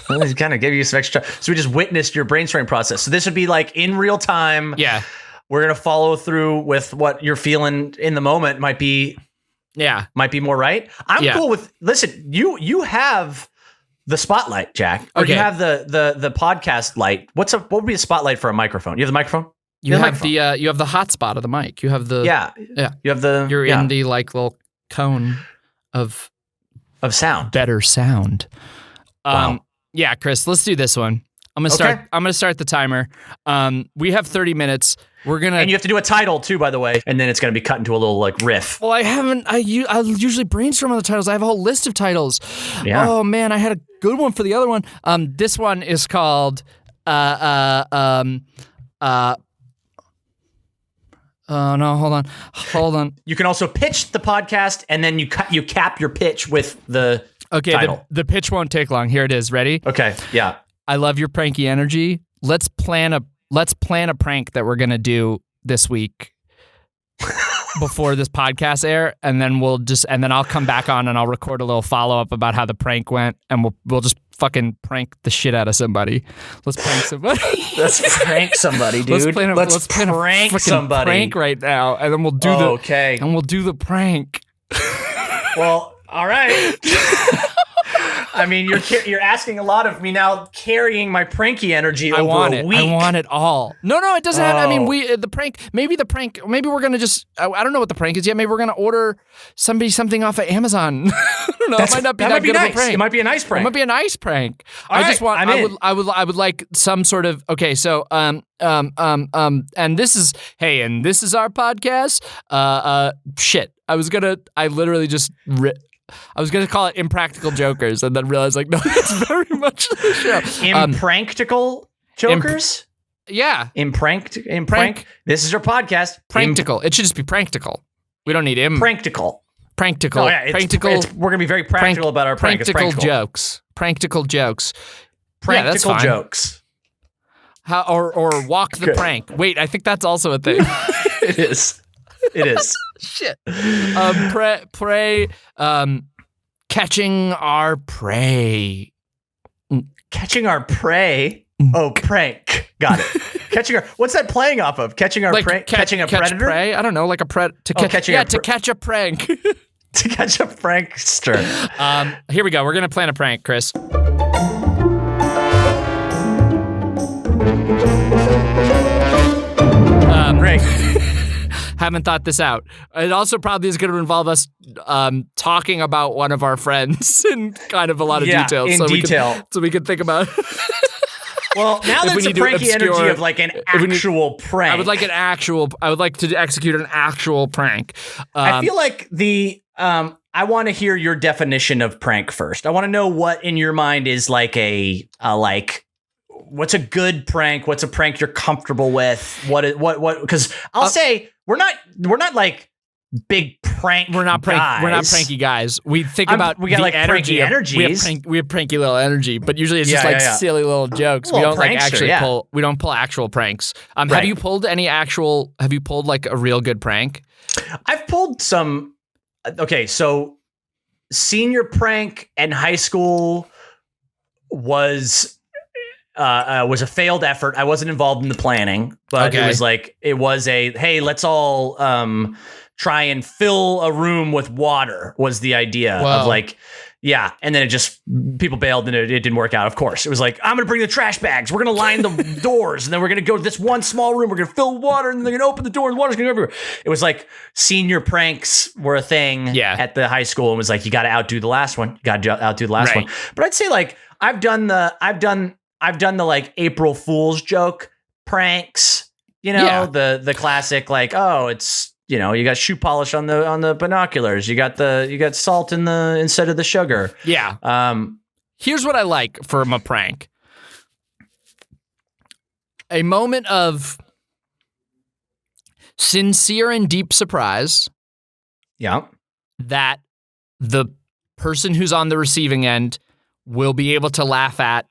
Well, he kind of gave you some extra. So we just witnessed your brainstorming process. So this would be in real time. Yeah. We're going to follow through with what you're feeling in the moment might be more right. I'm cool with, listen, you have the spotlight, Jack. Or you have the podcast light. What would be a spotlight for a microphone? You have the microphone? You have the hot spot of the mic. You have the You have the in the little cone of sound. Better sound. Wow. Yeah, Chris, let's do this one. I'm gonna start the timer. We have 30 minutes. And you have to do a title too, by the way, and then it's gonna be cut into a little riff. Well, I usually brainstorm on the titles. I have a whole list of titles. Yeah. Oh man, I had a good one for the other one. This one is called oh no, hold on. You can also pitch the podcast, and then you cap your pitch with the title. The pitch won't take long. Here it is. Ready? Okay. Yeah. I love your pranky energy. Let's plan a prank that we're gonna do this week. before this podcast air, and then I'll come back on and I'll record a little follow up about how the prank went, and we'll just fucking prank the shit out of somebody. Let's prank somebody. Let's prank somebody, dude. Let's prank somebody. Prank right now, and then we'll do and we'll do the prank. Well, all right. I mean, you're asking a lot of me now, carrying my pranky energy over a week. I want it all. No, it doesn't have. I mean, maybe we're gonna just. I don't know what the prank is yet. Maybe we're gonna order something off of Amazon. I don't know. It might not be that good of a prank. It might be a nice prank. It might be a nice prank. I would like some sort of. Okay, so and this is our podcast. Shit. I was going to call it Impractical Jokers and then realized, like, no, that's very much the show. Impractical Jokers? Yeah. Prank. This is your podcast. Practical. It should just be practical. We don't need Practical. Practical. Oh, yeah, we're going to be very practical about our prank. Practical jokes. Practical jokes. Practical jokes. Or walk the prank. Wait, I think that's also a thing. It is. Shit. Prey. Catching our prey. Catching our prey? Oh, prank. Got it. What's that playing off of? Catching our prey? Catching a predator? Prey? I don't know, like a to catch a prank. To catch a prankster. Here we go. We're going to plan a prank, Chris. Great. Haven't thought this out. It also probably is going to involve us talking about one of our friends in kind of a lot of detail. So we can think about. Well, now that's a pranky energy of like an actual prank. I would like to execute an actual prank. I feel like I want to hear your definition of prank first. I want to know what in your mind is like what's a good prank? What's a prank you're comfortable with? What? Because I'll say we're not like big prank. We're not pranky guys. We think about we got the like energy. We have pranky little energy, but usually it's just silly little jokes. We don't like actually pull. We don't pull actual pranks. Right. Have you pulled like a real good prank? I've pulled some. Okay, so senior prank in high school was a failed effort. I wasn't involved in the planning, but it was a, hey, let's all try and fill a room with water was the idea of like, yeah. And then people bailed and it didn't work out. Of course, it was like, I'm going to bring the trash bags. We're going to line the doors and then we're going to go to this one small room. We're going to fill water and then they're going to open the door and water's going to go everywhere. It was like senior pranks were a thing at the high school. And was like, you got to outdo the last one. But I'd say like, I've done the like April Fool's joke pranks, the classic, like, oh, it's, you got shoe polish on the binoculars. You got salt instead of the sugar. Yeah. Here's what I like from a prank. A moment of sincere and deep surprise. Yeah. That the person who's on the receiving end will be able to laugh at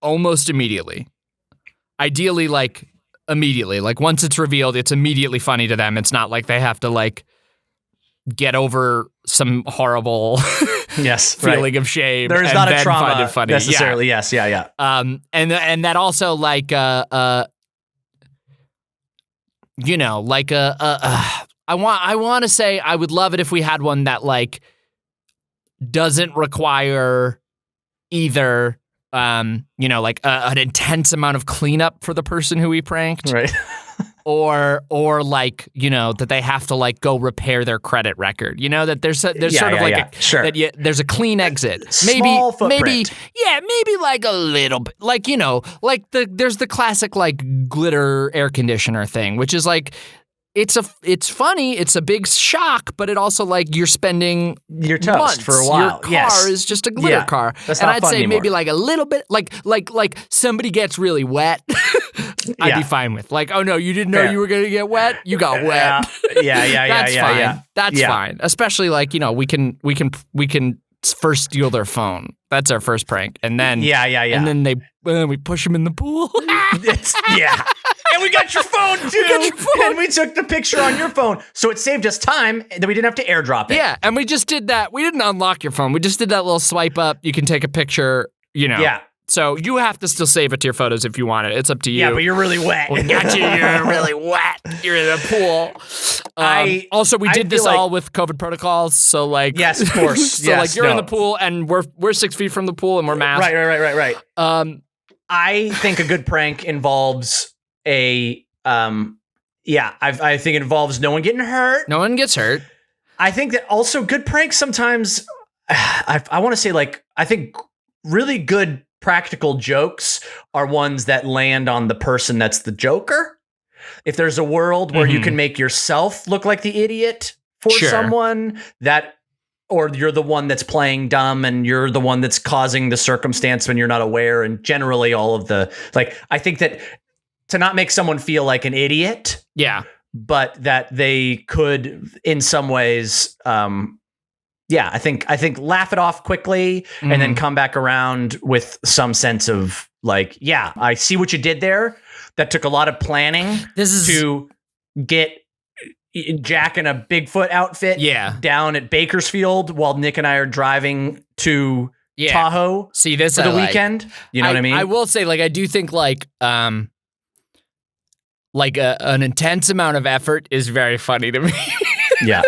almost immediately. Ideally, like immediately. Like once it's revealed, it's immediately funny to them. It's not like they have to like get over some horrible feeling of shame. There's not a trauma find it funny. Necessarily. Yeah. Yes. And that also like I want to say I would love it if we had one that like doesn't require either like an intense amount of cleanup for the person who we pranked, right? or like that they have to like go repair their credit record. That there's sort of like there's a clean exit. Small footprint. Maybe like a little bit, like like there's the classic like glitter air conditioner thing, which is like. It's funny. It's a big shock, but it also like you're spending your toast for a while. Your car is just a glitter car, that's and not I'd fun say anymore. maybe like a little bit, like somebody gets really wet. I'd be fine with like, oh no, you didn't know you were gonna get wet. You got wet. Yeah. That's fine. That's fine. Especially like we can first steal their phone. That's our first prank. And then And then we push them in the pool. And we got your phone too. And we took the picture on your phone. So it saved us time that we didn't have to airdrop it. Yeah, and we just did that. We didn't unlock your phone. We just did that little swipe up. You can take a picture, Yeah. So you have to still save it to your photos if you want it. It's up to you. Yeah, but you're really wet. We got you. You're really wet. You're in the pool. Also, we did this all with COVID protocols. So like, yes, of course. So like, you're in the pool, and we're 6 feet from the pool, and we're masked. Right. I think a good prank involves I think it involves no one getting hurt. No one gets hurt. I think that also good pranks sometimes. I want to say like I think really good practical jokes are ones that land on the person that's the joker. If there's a world where you can make yourself look like the idiot for someone or you're the one that's playing dumb and you're the one that's causing the circumstance when you're not aware, and generally all of the, like, I think that to not make someone feel like an idiot, but that they could in some ways, I think laugh it off quickly and then come back around with some sense of like, I see what you did there. That took a lot of planning to get Jack in a Bigfoot outfit down at Bakersfield while Nick and I are driving to Tahoe for the weekend. You know what I mean? I will say, like, I do think an intense amount of effort is very funny to me. Yeah.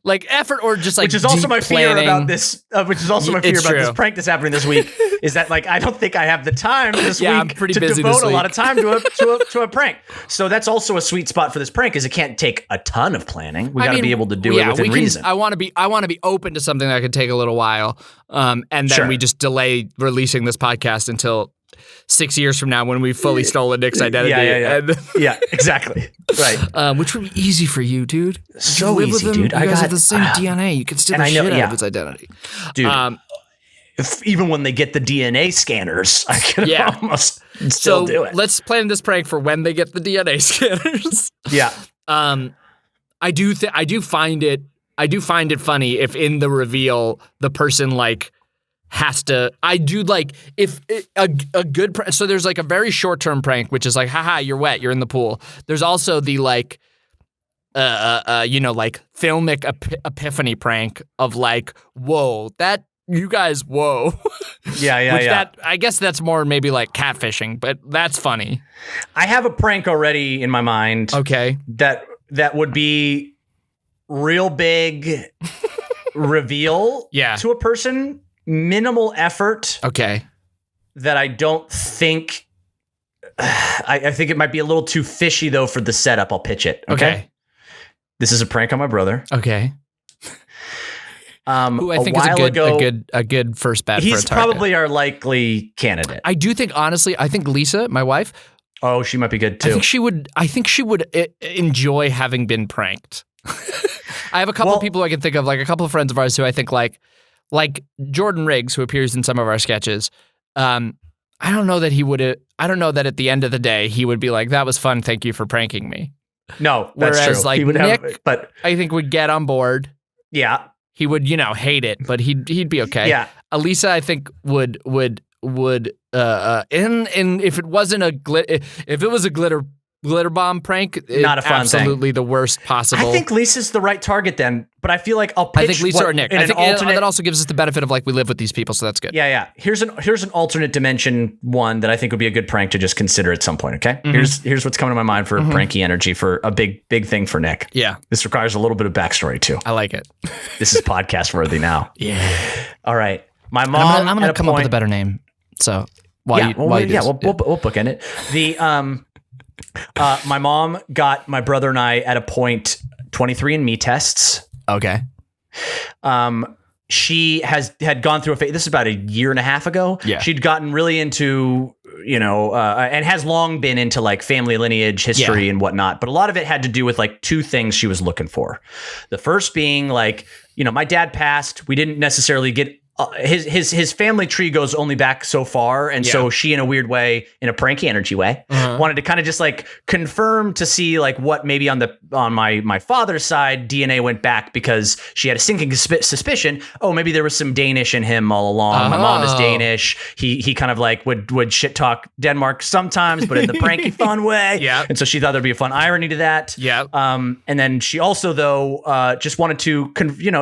Like effort or just like, which is also my fear planning. about this. Which is also my fear about this prank that's happening this week. Is that like I don't think I have the time this week I'm pretty busy devote this a week. lot of time to a prank. So that's also a sweet spot for this prank. Is it can't take a ton of planning. We got to be able to do it within reason. I want to be open to something that could take a little while, and then we just delay releasing this podcast until 6 years from now when we've fully stolen Nick's identity. Yeah, exactly. Right. Which would be easy for you, dude. So you easy, dude. You guys have the same DNA. You can steal the shit out of his identity. Dude, even when they get the DNA scanners, I can almost still do it. Let's plan this prank for when they get the DNA scanners. Yeah. I do find it funny if in the reveal the person like has to. I do like if a good so there's like a very short-term prank which is like, haha, you're wet, you're in the pool. There's also the like like filmic epiphany prank of like, whoa, that you guys, whoa. That, I guess that's more maybe like catfishing, but that's funny. I have a prank already in my mind. Okay. That would be real big reveal to a person, minimal effort. Okay. That I don't think, I think it might be a little too fishy though for the setup. I'll pitch it. Okay. This is a prank on my brother. Okay. Who I think is a good first bet for a target. He's probably our likely candidate. I do think, honestly, Lisa, my wife. Oh, she might be good too. I think she would enjoy having been pranked. I have a couple of people I can think of, like a couple of friends of ours who I think like Jordan Riggs, who appears in some of our sketches. I don't know that he would. I don't know that at the end of the day he would be like, "That was fun. Thank you for pranking me." No, that's Whereas true. like he would Nick, I think would get on board. Yeah. He would, hate it, but he'd be okay. Yeah. Elisa, I think would if it wasn't if it was a glitter bomb prank, not a fun absolutely thing. The worst possible. I think Lisa's the right target then, but I feel like I'll pitch. I think Lisa or Nick. I think that also gives us the benefit of like we live with these people, so that's good. Yeah. Here's an alternate dimension one that I think would be a good prank to just consider at some point. Okay. Mm-hmm. Here's what's coming to my mind for pranky energy for a big thing for Nick. Yeah. This requires a little bit of backstory too. I like it. This is podcast worthy now. Yeah. All right. My mom. I'm gonna come up with a better name. So we'll bookend it. My mom got my brother and I at a point 23andMe tests. Okay. She had gone through a phase. This is about a year and a half ago. Yeah. She'd gotten really into, and has long been into like family lineage history and whatnot. But a lot of it had to do with like two things she was looking for. The first being like, my dad passed. We didn't necessarily get his family tree goes only back so far, and so she, in a weird way, in a pranky energy way, wanted to kind of just like confirm to see like what maybe on my father's side DNA went back, because she had a sinking suspicion. Oh, maybe there was some Danish in him all along. My mom is Danish. He kind of like would shit talk Denmark sometimes, but in the pranky fun way. Yeah. And so she thought there'd be a fun irony to that. Yeah. And then she also though just wanted to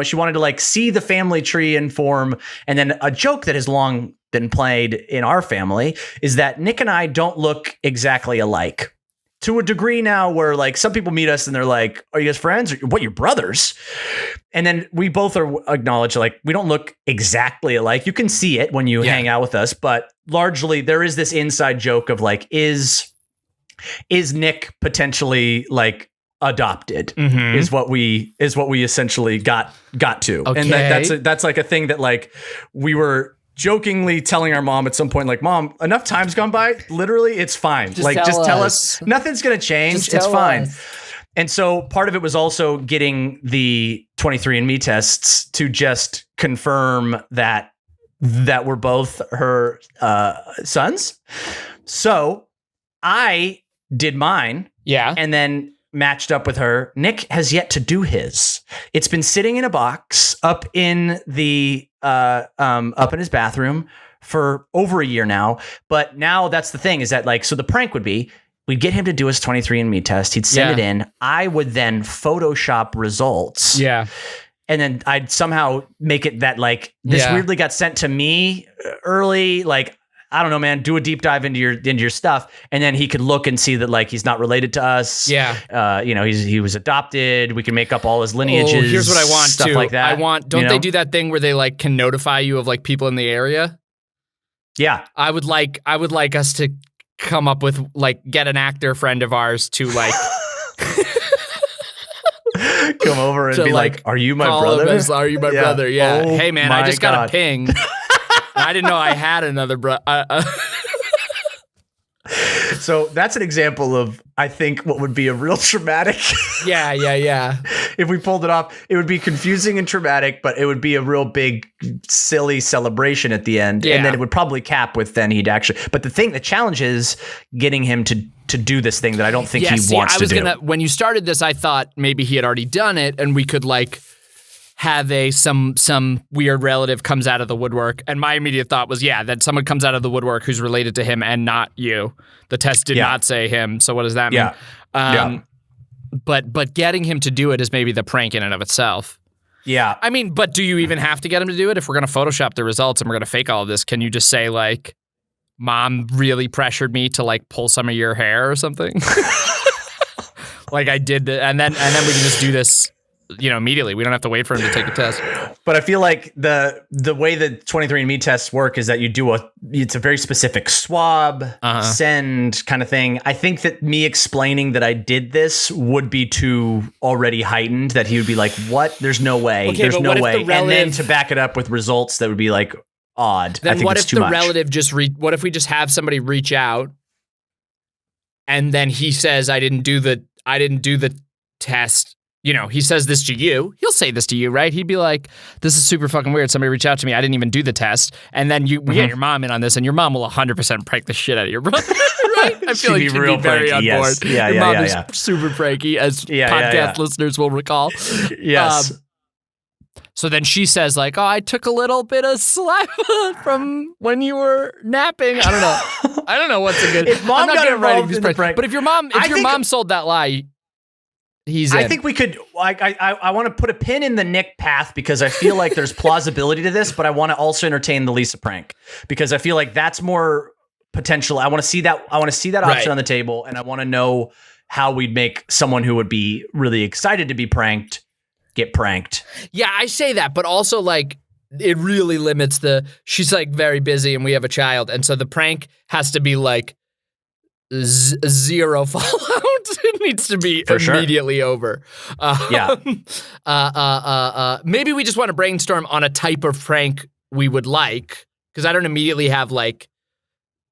she wanted to like see the family tree in form. And then a joke that has long been played in our family is that Nick and I don't look exactly alike, to a degree now where like some people meet us and they're like, are you guys friends? Or, what, you're brothers? And then we both acknowledge like we don't look exactly alike. You can see it when you hang out with us, but largely there is this inside joke of like, is Nick potentially like adopted is what we essentially got to. Okay. And that's like a thing that like we were jokingly telling our mom at some point, like, Mom, enough time's gone by, literally it's fine, just tell us nothing's gonna change, it's fine. And so part of it was also getting the 23andMe tests to just confirm that we're both her sons. So I did mine, and then matched up with her. Nick has yet to do his. It's been sitting in a box up in the up in his bathroom for over a year now. But now that's the thing, is that like, so the prank would be we'd get him to do his 23andMe test. He'd send it in. I would then Photoshop results. Yeah. And then I'd somehow make it that like this weirdly got sent to me early, like, I don't know, man, do a deep dive into your stuff. And then he could look and see that like he's not related to us. Yeah. He was adopted. We can make up all his lineages. Oh, here's what I want stuff too. Like that. Don't they do that thing where they like can notify you of like people in the area? Yeah. I would like us to come up with like get an actor friend of ours to like come over and be like, are you my brother? Are you my brother? Yeah. Oh, hey man, I just got a ping. I didn't know I had another brother. So that's an example of, I think, what would be a real traumatic. Yeah. If we pulled it off, it would be confusing and traumatic, but it would be a real big, silly celebration at the end. Yeah. And then it would probably cap with then he'd actually. But the challenge is getting him to do this thing that I don't think he wants to do. When you started this, I thought maybe he had already done it and we could like have some weird relative comes out of the woodwork. And my immediate thought was, that someone comes out of the woodwork who's related to him and not you. The test did not say him. So what does that mean? But getting him to do it is maybe the prank in and of itself. Yeah. I mean, but do you even have to get him to do it? If we're going to Photoshop the results and we're going to fake all of this, can you just say like, Mom really pressured me to like pull some of your hair or something? Like I did and then we can just do this immediately. We don't have to wait for him to take a test. But I feel like the way the 23andMe tests work is that you do it's a very specific swab, send kind of thing. I think that me explaining that I did this would be too already heightened, that he would be like, what? There's no way. Okay, there's no way. And then to back it up with results that would be like odd. Then I think what it's if too the much. relative what if we just have somebody reach out and then he says, I didn't do the test. He says this to you. He'll say this to you, right? He'd be like, this is super fucking weird. Somebody reached out to me. I didn't even do the test. And then we get your mom in on this, and your mom will 100% prank the shit out of your brother, right? I feel like she'd be very on board. Yeah, your mom is super pranky, as podcast listeners will recall. Yes. So then she says like, oh, I took a little bit of saliva from when you were napping. I don't know what's a good. If mom got involved in the prank. But if your mom sold that lie, he's in. I think we could. I want to put a pin in the Nick path because I feel like there's plausibility to this, but I want to also entertain the Lisa prank because I feel like that's more potential. I want to see that. I want to see that option on the table, and I want to know how we'd make someone who would be really excited to be pranked get pranked. Yeah, I say that, but also like it really limits she's like very busy and we have a child, and so the prank has to be like zero fallout. It needs to be immediately over. Maybe we just want to brainstorm on a type of prank we would like, because I don't immediately have like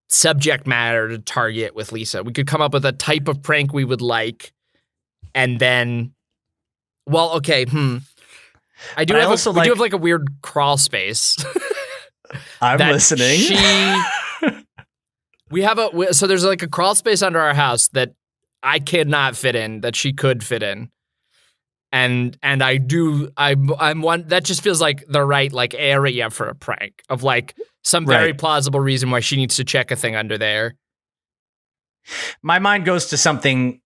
subject matter to target with Lisa. We could come up with a type of prank we would like, and then, I do have we do have like a weird crawl space. I'm listening. So there's like a crawl space under our house that I cannot fit in, that she could fit in. And I'm one that just feels like the right like area for a prank of like some very plausible reason why she needs to check a thing under there. My mind goes to something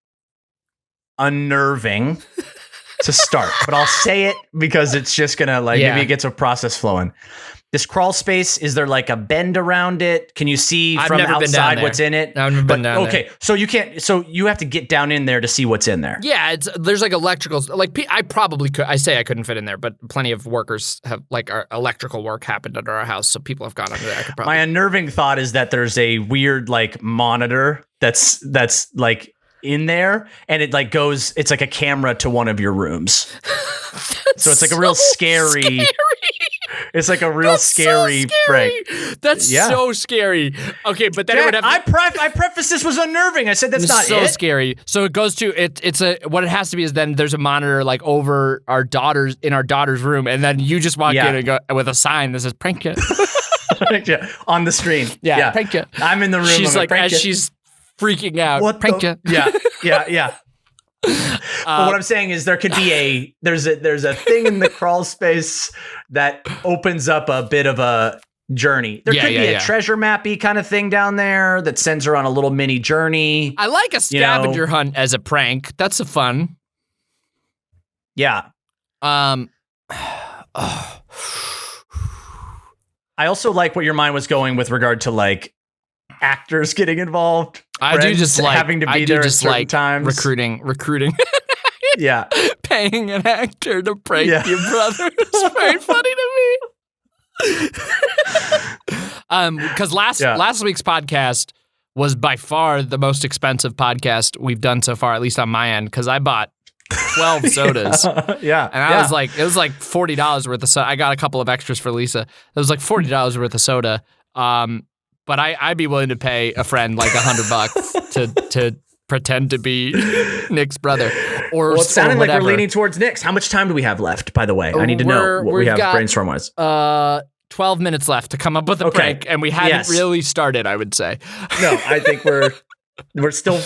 unnerving to start, but I'll say it because it's just gonna maybe it gets a process flowing. This crawl space, is there like a bend around it? Can you see from outside what's in it? I've never been down there. Okay, so you can't. So you have to get down in there to see what's in there. Yeah, there's like electrical. Like I probably could. I say I couldn't fit in there, but plenty of workers have like our electrical work happened under our house, so people have gone under there. My unnerving thought is that there's a weird like monitor that's like in there, and it like goes. It's like a camera to one of your rooms. So it's like a real scary. It's like a real scary prank. That's so scary. Okay, but then it would have. I preface this was unnerving. I said that's not so scary. So it goes to it's what it has to be is then there's a monitor like over our daughter's room, and then you just walk in and go with a sign that says prank it. On the screen. Prank it. I'm in the room. She's like as she's freaking out. What prank it? Yeah. But what I'm saying is there could be there's a thing in the crawl space that opens up a bit of a journey. There could be a treasure mappy kind of thing down there that sends her on a little mini journey. I like a scavenger hunt as a prank. That's a fun. Yeah. I also like what your mind was going with regard to like actors getting involved. I do just like having to be there at certain times. Recruiting. Yeah. Paying an actor to prank your brother is very funny to me. Because last week's podcast was by far the most expensive podcast we've done so far, at least on my end, because I bought 12 sodas. Yeah. And I was like, it was like $40 worth of soda. I got a couple of extras for Lisa. It was like $40 worth of soda. But I'd be willing to pay a friend like $100 to pretend to be Nick's brother. Or it sounded like we're whatever. leaning towards Nick's. How much time do we have left, by the way? I need to know what we have brainstorm-wise. 12 minutes left to come up with a prank, and we haven't really started, I would say. No, I think we're still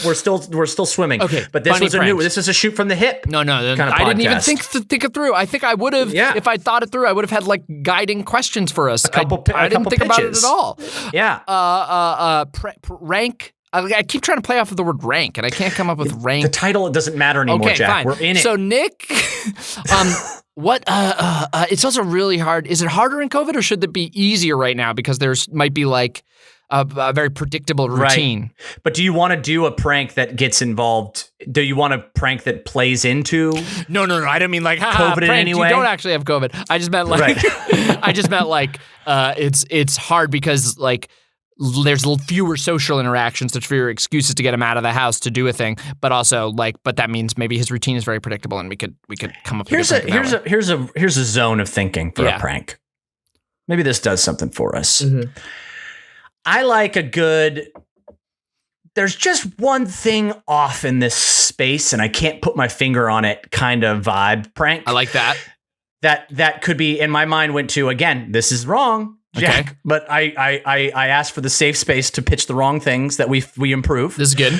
swimming. Okay, but this was a shoot from the hip. No, I didn't even think it through. I think I would have, if I thought it through, I would have had like guiding questions for us. I didn't think about it at all. Yeah. Rank. I keep trying to play off of the word rank, and I can't come up with rank. The title, it doesn't matter anymore, Jack. Fine. We're in it. So Nick, what? It's also really hard. Is it harder in COVID, or should it be easier right now because there's might be like a very predictable routine? Right. But do you want to do a prank that gets involved? Do you want a prank that plays into? No. I didn't mean like COVID in any way. You don't actually have COVID. I just meant like, it's hard because like there's fewer social interactions, there's fewer excuses to get him out of the house to do a thing, but also but that means maybe his routine is very predictable, and we could come up with here's a zone of thinking for a prank. Maybe this does something for us. Mm-hmm. I like there's just one thing off in this space, and I can't put my finger on it kind of vibe prank. I like that. That could be, and my mind went to, again, this is wrong, Jack, okay. But I asked for the safe space to pitch the wrong things that we improve. This is good.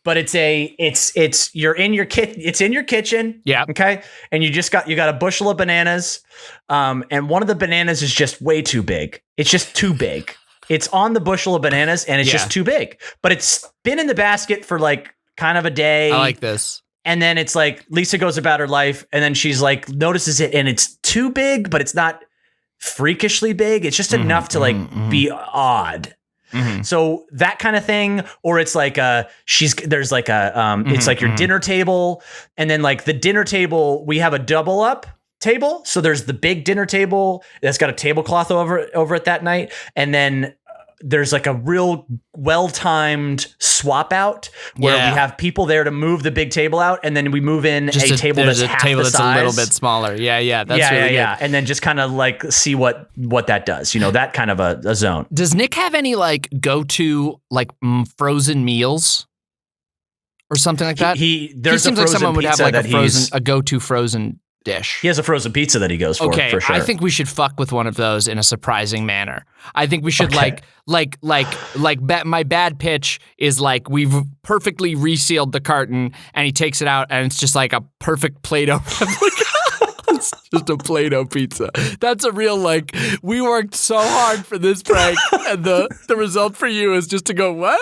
But it's in your kitchen. Yeah. Okay. And you got a bushel of bananas. And one of the bananas is just way too big. It's just too big. It's on the bushel of bananas and it's just too big, but it's been in the basket for like kind of a day. I like this. And then it's like Lisa goes about her life, and then she's like notices it, and it's too big, but it's not freakishly big. It's just enough to be odd. Mm-hmm. So that kind of thing, or it's like it's like your dinner table, and then like the dinner table, we have a double up table. So there's the big dinner table that's got a tablecloth over it that night, and then there's like a real well-timed swap out where we have people there to move the big table out, and then we move in a table that's half the size. A little bit smaller. Yeah. That's really good. Yeah. And then just kind of like see what that does. That kind of a zone. Does Nick have any like go-to like frozen meals or something like that? There's he seems like someone would have like a go-to frozen dish. He has a frozen pizza that he goes for sure. I think we should fuck with one of those in a surprising manner. I think we should my bad pitch is like we've perfectly resealed the carton and he takes it out and it's just like a perfect Play-Doh replica. It's just a Play-Doh pizza. That's a real like we worked so hard for this prank and the result for you is just to go what?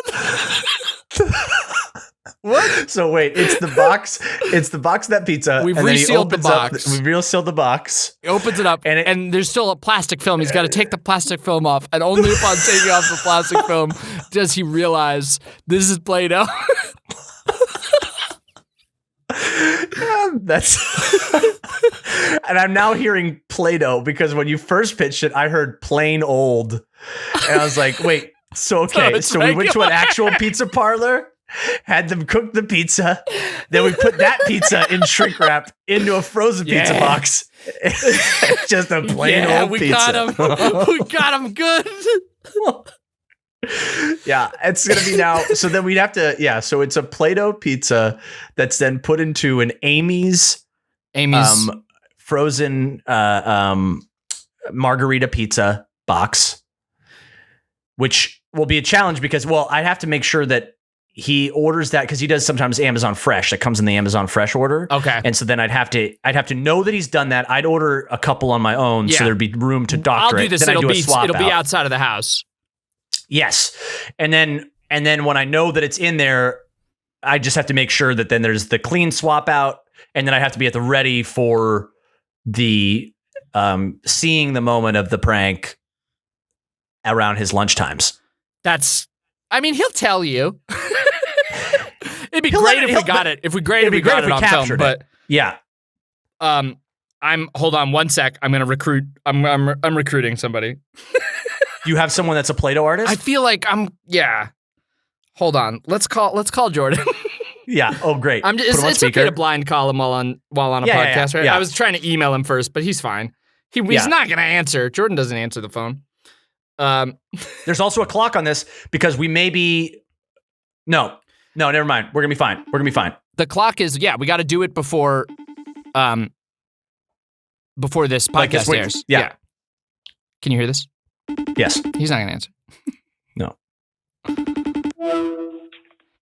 What? So wait, it's the box. It's the box of that pizza. We've resealed the box. We've resealed the box. He opens it up, and there's still a plastic film. He's got to take the plastic film off, and only upon taking off the plastic film does he realize this is Play-Doh. That's and I'm now hearing Play-Doh because when you first pitched it, I heard plain old, and I was like, wait, so we went to an actual pizza parlor. Had them cook the pizza, then we put that pizza in shrink wrap into a frozen pizza box. It's just a plain old pizza. We got him good. Yeah, it's gonna be now. So then we'd have to. So it's a Play-Doh pizza that's then put into an Amy's frozen margarita pizza box, which will be a challenge because I have to make sure that he orders that because he does sometimes Amazon Fresh that comes in the Amazon Fresh order. Okay. And so then I'd have to know that he's done that. I'd order a couple on my own so there'd be room to doctor I'll do this. Then It'll be outside of the house. Yes. And then when I know that it's in there, I just have to make sure that then there's the clean swap out and then I have to be at the ready for the seeing the moment of the prank around his lunchtimes. He'll tell you. It'd be great if we got it. If we got it on film, but yeah. Hold on one sec. I'm gonna recruit. I'm recruiting somebody. You have someone that's a Play-Doh artist? I feel like Hold on. Let's call Jordan. Yeah. Oh, great. It's okay to blind call him while on a podcast, right? Yeah. I was trying to email him first, but he's fine. He's not gonna answer. Jordan doesn't answer the phone. There's also a clock on this because we may be. No, never mind. We're gonna be fine. The clock is we got to do it before this podcast airs. Yeah. Can you hear this? Yes. He's not gonna answer. No.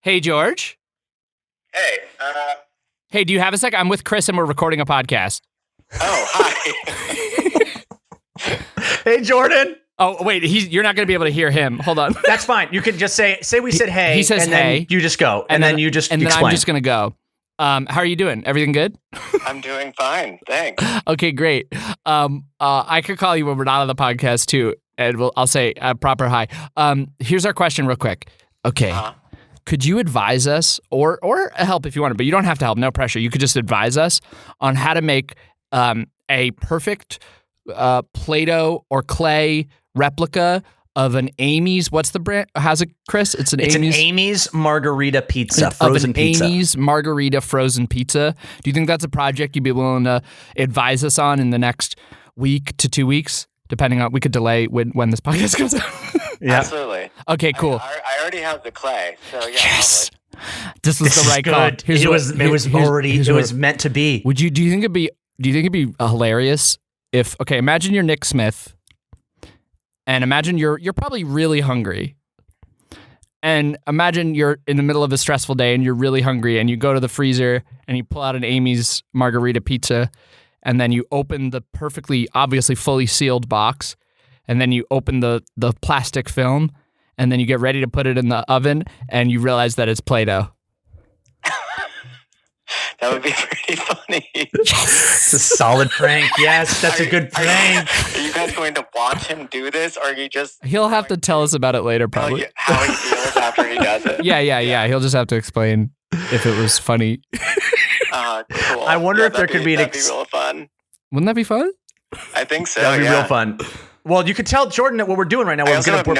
Hey, George. Hey. Hey, do you have a sec? I'm with Chris and we're recording a podcast. Oh, hi. Hey, Jordan. Oh, wait, you're not going to be able to hear him. Hold on. That's fine. You can just say we said hey. He says and hey. Then you just go. And then you just explain. Then I'm just going to go. How are you doing? Everything good? I'm doing fine. Thanks. Okay, great. I could call you when we're not on the podcast too. And I'll say a proper hi. Here's our question real quick. Okay. Could you advise us or help if you want to, but you don't have to help. No pressure. You could just advise us on how to make a perfect Play-Doh or clay replica of an Amy's. What's the brand? How's it, Chris? It's an Amy's margarita pizza, frozen pizza. Amy's margarita frozen pizza. Do you think that's a project you'd be willing to advise us on in the next week to 2 weeks? Depending on, we could delay when this podcast comes out. Yeah. Absolutely. Okay, cool. I already have the clay, so yeah. Yes. This was the right call. It was meant to be. Do you think it'd be hilarious if imagine you're Nick Smith and imagine you're probably really hungry. And imagine you're in the middle of a stressful day and you're really hungry and you go to the freezer and you pull out an Amy's margarita pizza and then you open the perfectly obviously fully sealed box and then you open the plastic film and then you get ready to put it in the oven and you realize that it's Play-Doh. That would be pretty funny. Yes! It's a solid prank. Yes, that's a good prank. Are you guys going to watch him do this, or are you just... He'll have to tell us about it later, probably. How he feels after he does it. Yeah. He'll just have to explain if it was funny. Cool. I wonder if there could be that'd be real fun. Wouldn't that be fun? I think so, that'd be real fun. Well, you could tell Jordan that what we're doing right now. We're going to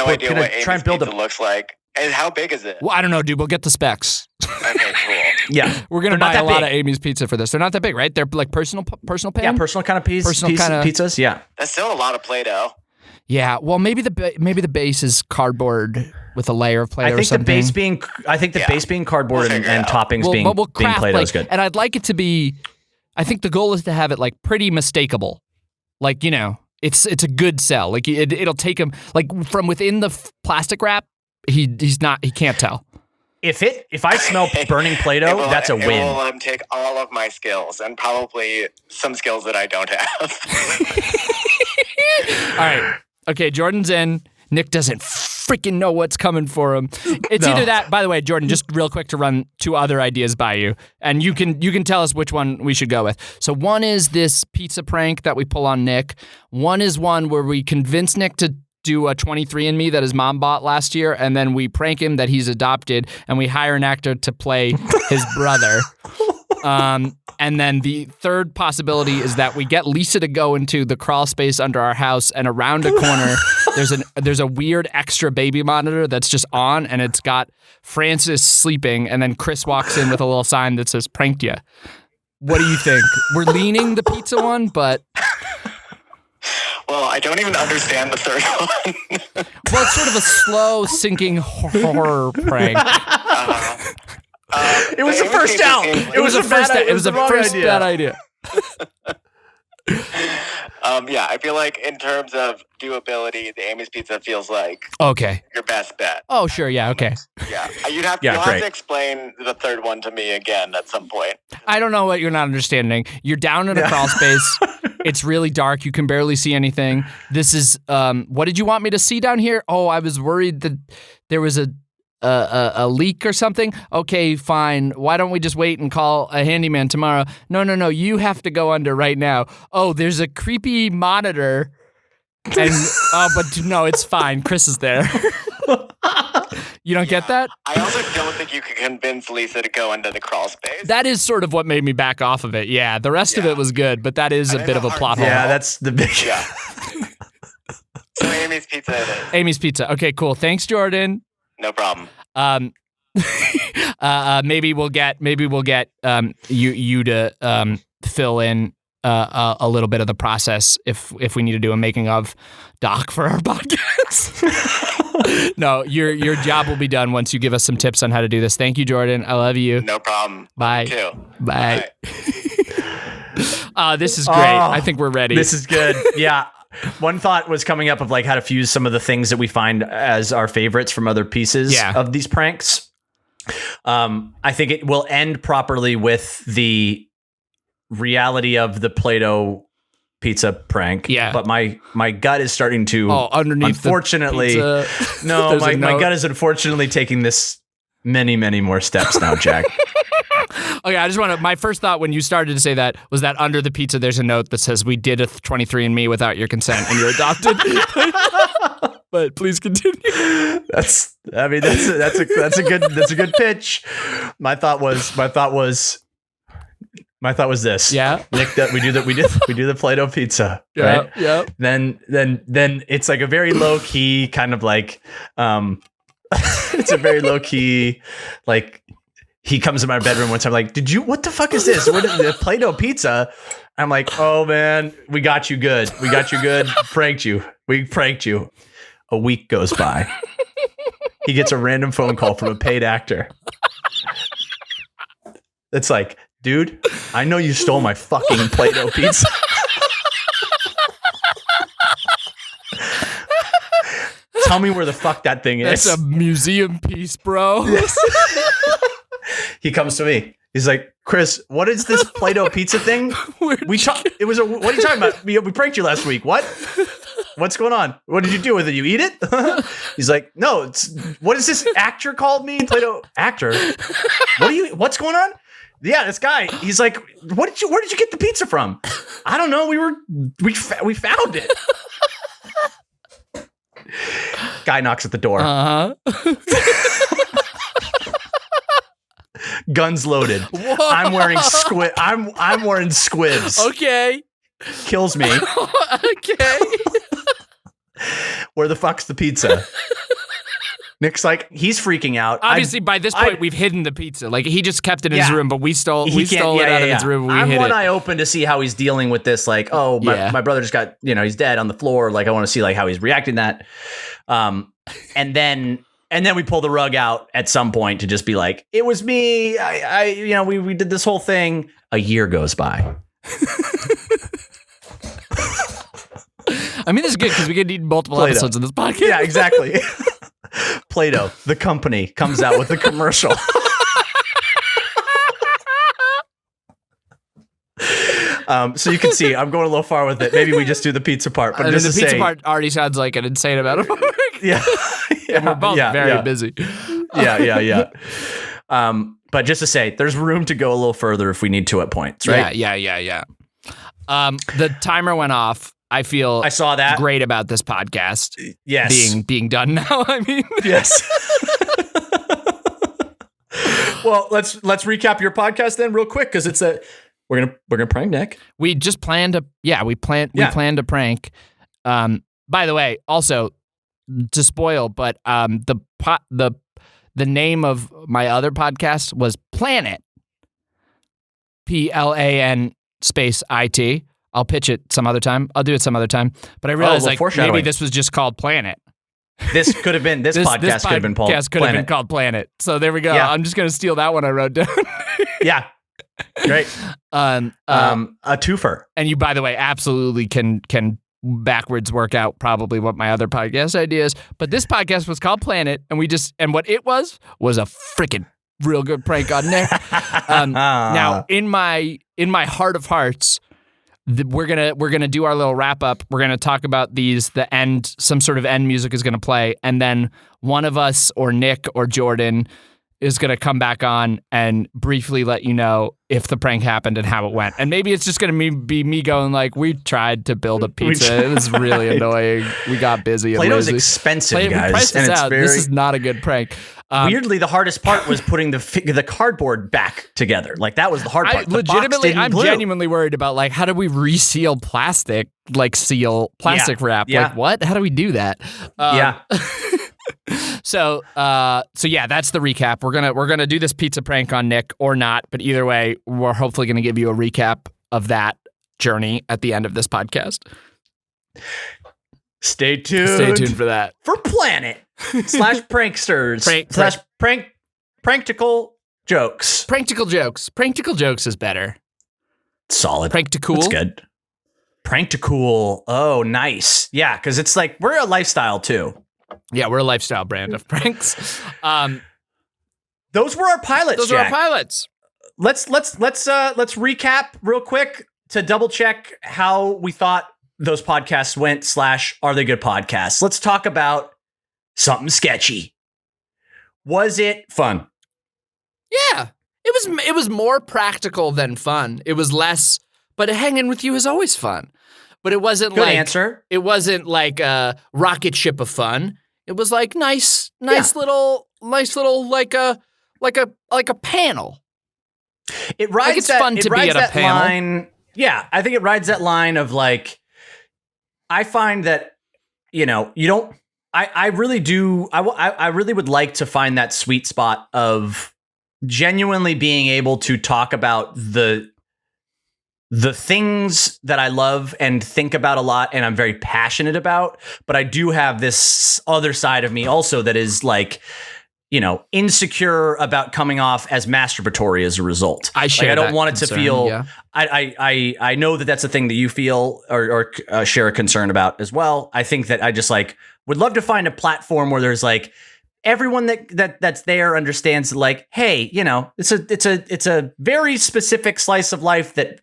try and build it. Looks like. And how big is it? Well, I don't know, dude. We'll get the specs. Okay, cool. Yeah, we're gonna buy a lot of Amy's pizza for this. They're not that big, right? They're like personal pan. Yeah, personal kind of pizzas. Yeah, that's still a lot of Play-Doh. Yeah, well, maybe the base is cardboard with a layer of Play-Doh. I think the base being cardboard and toppings being Play-Doh is good. And I'd like it to be I think the goal is to have it like pretty mistakable. Like, you know, it's a good sell. Like it'll take him like from within the plastic wrap. He can't tell. If I smell burning Play-Doh, that's a win. It will take all of my skills and probably some skills that I don't have. All right. Okay, Jordan's in. Nick doesn't freaking know what's coming for him. It's either that. By the way, Jordan, just real quick to run 2 other ideas by you, and you can tell us which one we should go with. So one is this pizza prank that we pull on Nick. One is one where we convince Nick to do a 23andMe that his mom bought last year, and then we prank him that he's adopted, and we hire an actor to play his brother. And then the third possibility is that we get Lisa to go into the crawl space under our house, and around a corner there's a weird extra baby monitor that's just on, and it's got Francis sleeping, and then Chris walks in with a little sign that says "Pranked ya." What do you think? We're leaning the pizza one, but well, I don't even understand the third one. Well, it's sort of a slow sinking horror prank. It was the first out. It was the first bad idea. Yeah, I feel like in terms of doability, the Amy's Pizza feels like your best bet. Oh, sure, yeah, okay. Yeah, you'll have to explain the third one to me again at some point. I don't know what you're not understanding. You're down in a crawl space. It's really dark. You can barely see anything. This is what did you want me to see down here? Oh, I was worried that there was a leak or something. Okay, fine. Why don't we just wait and call a handyman tomorrow? No. You have to go under right now. Oh, there's a creepy monitor. And but no, it's fine. Chris is there. You don't get that? I also don't think you could convince Lisa to go into the crawl space. That is sort of what made me back off of it. Yeah, the rest of it was good, but that is a bit of a plot hole. Yeah, that's the big. Yeah. So Amy's Pizza it is. Amy's Pizza. Okay, cool. Thanks, Jordan. No problem. Maybe we'll get you to fill in a little bit of the process if we need to do a making of doc for our podcast. No, your job will be done once you give us some tips on how to do this. Thank you, Jordan. I love you. No problem. Bye. You too. Bye. This is great. I think we're ready. This is good. Yeah. One thought was coming up of like how to fuse some of the things that we find as our favorites from other pieces of these pranks. I think it will end properly with the reality of the Play-Doh pizza prank. Yeah. But my gut is starting to underneath unfortunately the pizza, no, my gut is unfortunately taking this many more steps now, Jack. Okay, I just want to. My first thought when you started to say that was that under the pizza there's a note that says we did a 23andMe without your consent and you're adopted. But please continue. That's a good pitch. My thought was this. Yeah, Nick, that we do the Play-Doh pizza. Yeah, right? yeah. Then it's like a very low key kind of like it's a very low key like. He comes in my bedroom once. I'm like, what the fuck is this? What is the Play-Doh pizza? I'm like, oh man, we got you good. We pranked you. We pranked you. A week goes by. He gets a random phone call from a paid actor. It's like, dude, I know you stole my fucking Play-Doh pizza. Tell me where the fuck that thing is. That's a museum piece, bro. Yes. He comes to me. He's like, Chris, what is this Play-Doh pizza thing? What are you talking about? We pranked you last week. What? What's going on? What did you do with it? You eat it? He's like, no. What is this actor called me? Play-Doh actor. What's going on? Yeah, this guy. He's like, where did you get the pizza from? I don't know. We found it. Guy knocks at the door. Guns loaded. Whoa. I'm wearing I'm wearing squibs. Okay. Kills me. Okay. Where the fuck's the pizza? Nick's like, he's freaking out. Obviously, by this point, we've hidden the pizza. Like, he just kept it in his room, but we stole it out of his room. I'm one eye open to see how he's dealing with this. Like, oh, my brother just got, he's dead on the floor. Like, I want to see like how he's reacting to that. And then we pull the rug out at some point to just be like, it was me. We did this whole thing. A year goes by. I mean, this is good because we could need multiple Play-Doh. episodes of this podcast. Yeah, exactly. Play-Doh, the company, comes out with a commercial. So you can see I'm going a little far with it. Maybe we just do the pizza part. But just the pizza part already sounds like an insane amount of work. Yeah. And we're both very busy. Yeah. But just to say, there's room to go a little further if we need to at points, right? Yeah. The timer went off. I saw that. Great about this podcast. Yes. Being done now. I mean, yes. Well, let's recap your podcast then real quick because it's we're gonna prank Nick. We just planned we planned a prank. By the way, also to spoil, but the name of my other podcast was Planet. PLAN space IT. I'll pitch it some other time. I'll do it some other time. But I realized maybe this was just called Planet. This could have been this podcast could have been called Planet. So there we go. Yeah. I'm just gonna steal that one I wrote down. Yeah. Great. A twofer. And you, by the way, absolutely can backwards work out probably what my other podcast idea is. But this podcast was called Planet, and what it was a freaking real good prank on Nick. Now, in my heart of hearts, we're gonna do our little wrap up. We're gonna talk about the end. Some sort of end music is gonna play, and then one of us or Nick or Jordan is going to come back on and briefly let you know if the prank happened and how it went. And maybe it's just going to be me going like, we tried to build a pizza. It was really annoying. We got busy. Play-Doh's expensive, guys. Priced this out. This is not a good prank. Weirdly, the hardest part was putting the cardboard back together. Like that was the hard part. I'm genuinely worried about like, how do we reseal plastic, like seal plastic wrap? Yeah. Like what? How do we do that? Yeah. So yeah, that's the recap. We're gonna do this pizza prank on Nick or not, but either way, we're hopefully gonna give you a recap of that journey at the end of this podcast. Stay tuned. Stay tuned for that. For Planet /pranksters /practical jokes. Practical jokes. Practical jokes is better. Solid. Practical. That's good. Practical. Oh, nice. Yeah, because it's like we're a lifestyle too. Yeah, we're a lifestyle brand of pranks. Those were our pilots. Those are our pilots. Let's recap real quick to double check how we thought those podcasts went / are they good podcasts. Let's talk about something sketchy. Was it fun? Yeah, it was more practical than fun. It was less, but hanging with you is always fun. But it wasn't good like answer. It wasn't like a rocket ship of fun. It was like nice little like a panel. It rides it's fun to be at a panel. Line. Yeah, I think it rides that line of like. I find that you don't. I really do. I really would like to find that sweet spot of genuinely being able to talk about the things that I love and think about a lot and I'm very passionate about, but I do have this other side of me also that is like, insecure about coming off as masturbatory as a result. I don't want it to feel, yeah. I know that that's a thing that you feel or share a concern about as well. I think that I just like would love to find a platform where there's like, everyone that's there understands like, hey, it's a very specific slice of life that,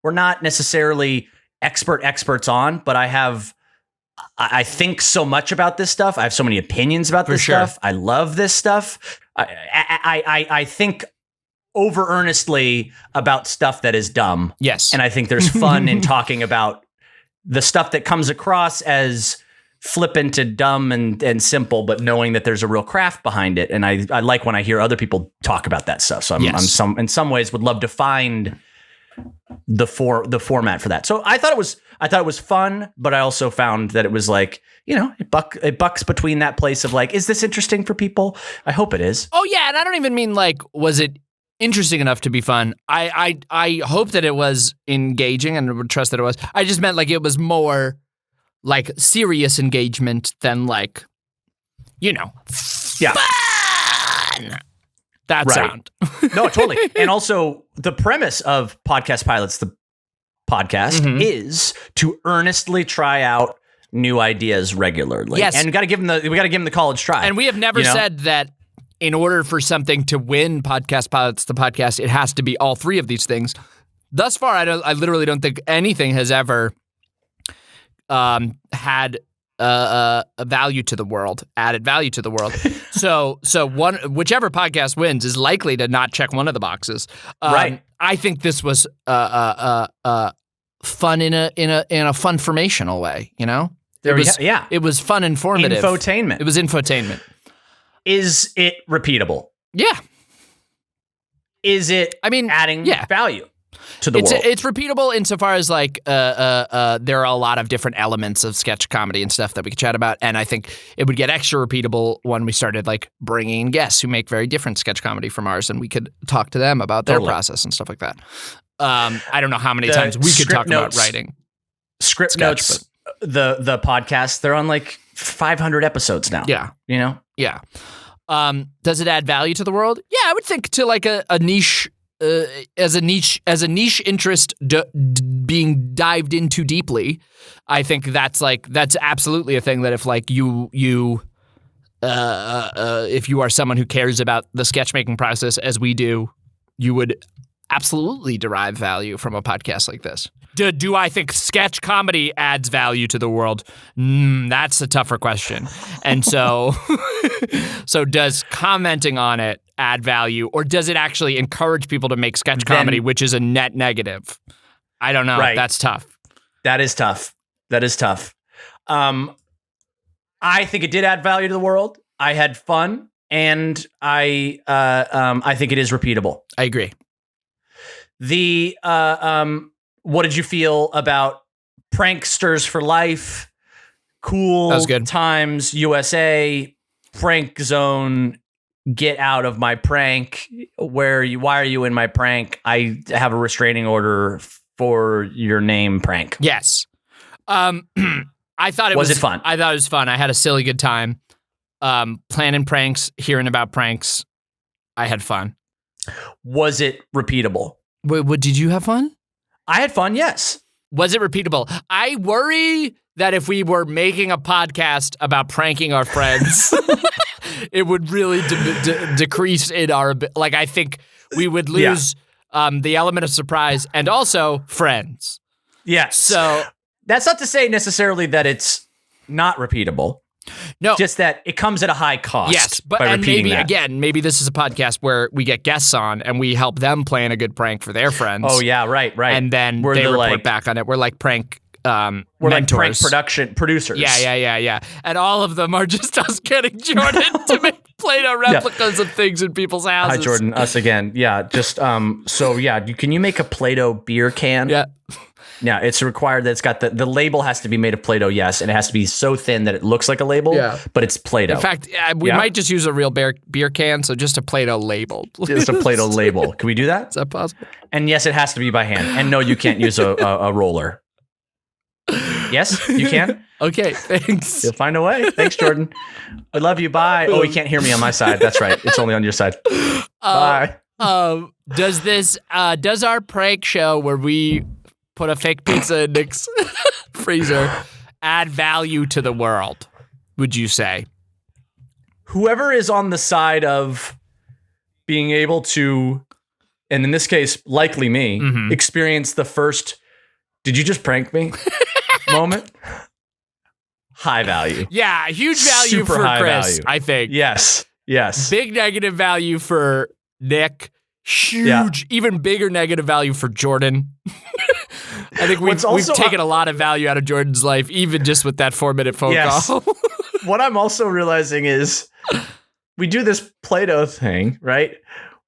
we're not necessarily experts on, but I think so much about this stuff. I have so many opinions about this stuff. I love this stuff. I think over earnestly about stuff that is dumb. Yes. And I think there's fun in talking about the stuff that comes across as flippant and dumb and simple, but knowing that there's a real craft behind it. And I like when I hear other people talk about that stuff. So I'm in some ways would love to find the format for that. So I thought it was fun, but I also found that it was like, it bucks between that place of like, is this interesting for people? I hope it is. Oh yeah. And I don't even mean like, was it interesting enough to be fun? I hope that it was engaging and would trust that it was. I just meant like it was more like serious engagement than like, yeah, fun. That sound. No, totally. And also the premise of podcast pilots, podcast is to earnestly try out new ideas regularly. Yes. And we got to give them the college try. And we have never said that in order for something to win Podcast Pilots the podcast, it has to be all three of these things. Thus far, I literally don't think anything has ever had a value to the world, added value to the world. So whichever podcast wins is likely to not check one of the boxes. Right. I think this was fun in a funformational way. You know, it was fun, informative, infotainment. It was infotainment. Is it repeatable? Yeah. Is it? Adding value to the world. It's repeatable insofar as like there are a lot of different elements of sketch comedy and stuff that we could chat about, and I think it would get extra repeatable when we started like bringing in guests who make very different sketch comedy from ours, and we could talk to them about their process and stuff like that. I don't know how many times we could talk about writing script notes. The podcast, they're on like 500 episodes now. Yeah, you know. Yeah. Does it add value to the world? Yeah, I would think to like a niche. As a niche interest being dived into deeply, I think that's absolutely a thing that if like if you are someone who cares about the sketch making process as we do, you would absolutely derive value from a podcast like this. Do I think sketch comedy adds value to the world? That's a tougher question. And so does commenting on it add value, or does it actually encourage people to make sketch comedy, which is a net negative? I don't know. Right. That's tough. That is tough. I think it did add value to the world. I had fun, and I think it is repeatable. I agree. What did you feel about Pranksters for Life, Cool Times USA, Prank Zone, Get Out of My Prank? Why are you in my prank? I have a restraining order for your name, prank. Yes. I thought it was fun. I thought it was fun. I had a silly good time. Planning pranks, hearing about pranks. I had fun. Was it repeatable? What did you have fun? I had fun, yes. Was it repeatable? I worry that if we were making a podcast about pranking our friends, it would really decrease in our... Like, I think we would lose the element of surprise and also friends. Yes. So... That's not to say necessarily that it's not repeatable. No. Just that it comes at a high cost. Yes, but and maybe this is a podcast where we get guests on and we help them plan a good prank for their friends. Oh yeah, right. And then they report back on it. We're like prank we're mentors. Like prank producers. Yeah. And all of them are just us getting Jordan to make Play-Doh replicas of things in people's houses. Hi Jordan, us again. Yeah, just can you make a Play-Doh beer can? Yeah. Yeah, it's required that it's got the label has to be made of Play-Doh, yes, and it has to be so thin that it looks like a label, but it's Play-Doh. In fact, we might just use a real beer can, so just a Play-Doh label. Just a Play-Doh label. Can we do that? Is that possible? And yes, it has to be by hand. And no, you can't use a roller. Yes, you can? Okay, thanks. You'll find a way. Thanks, Jordan. I love you. Bye. Oh, he can't hear me on my side. That's right. It's only on your side. Bye. Does our prank show where we put a fake pizza in Nick's freezer add value to the world, would you say? Whoever is on the side of being able to, and in this case, likely me, experience the first, did you just prank me moment? High value. Yeah, huge value Super for high Chris, value. I think. Yes. Big negative value for Nick. Huge, even bigger negative value for Jordan. I think we've taken a lot of value out of Jordan's life, even just with that 4-minute phone call. What I'm also realizing is we do this Play-Doh thing, right?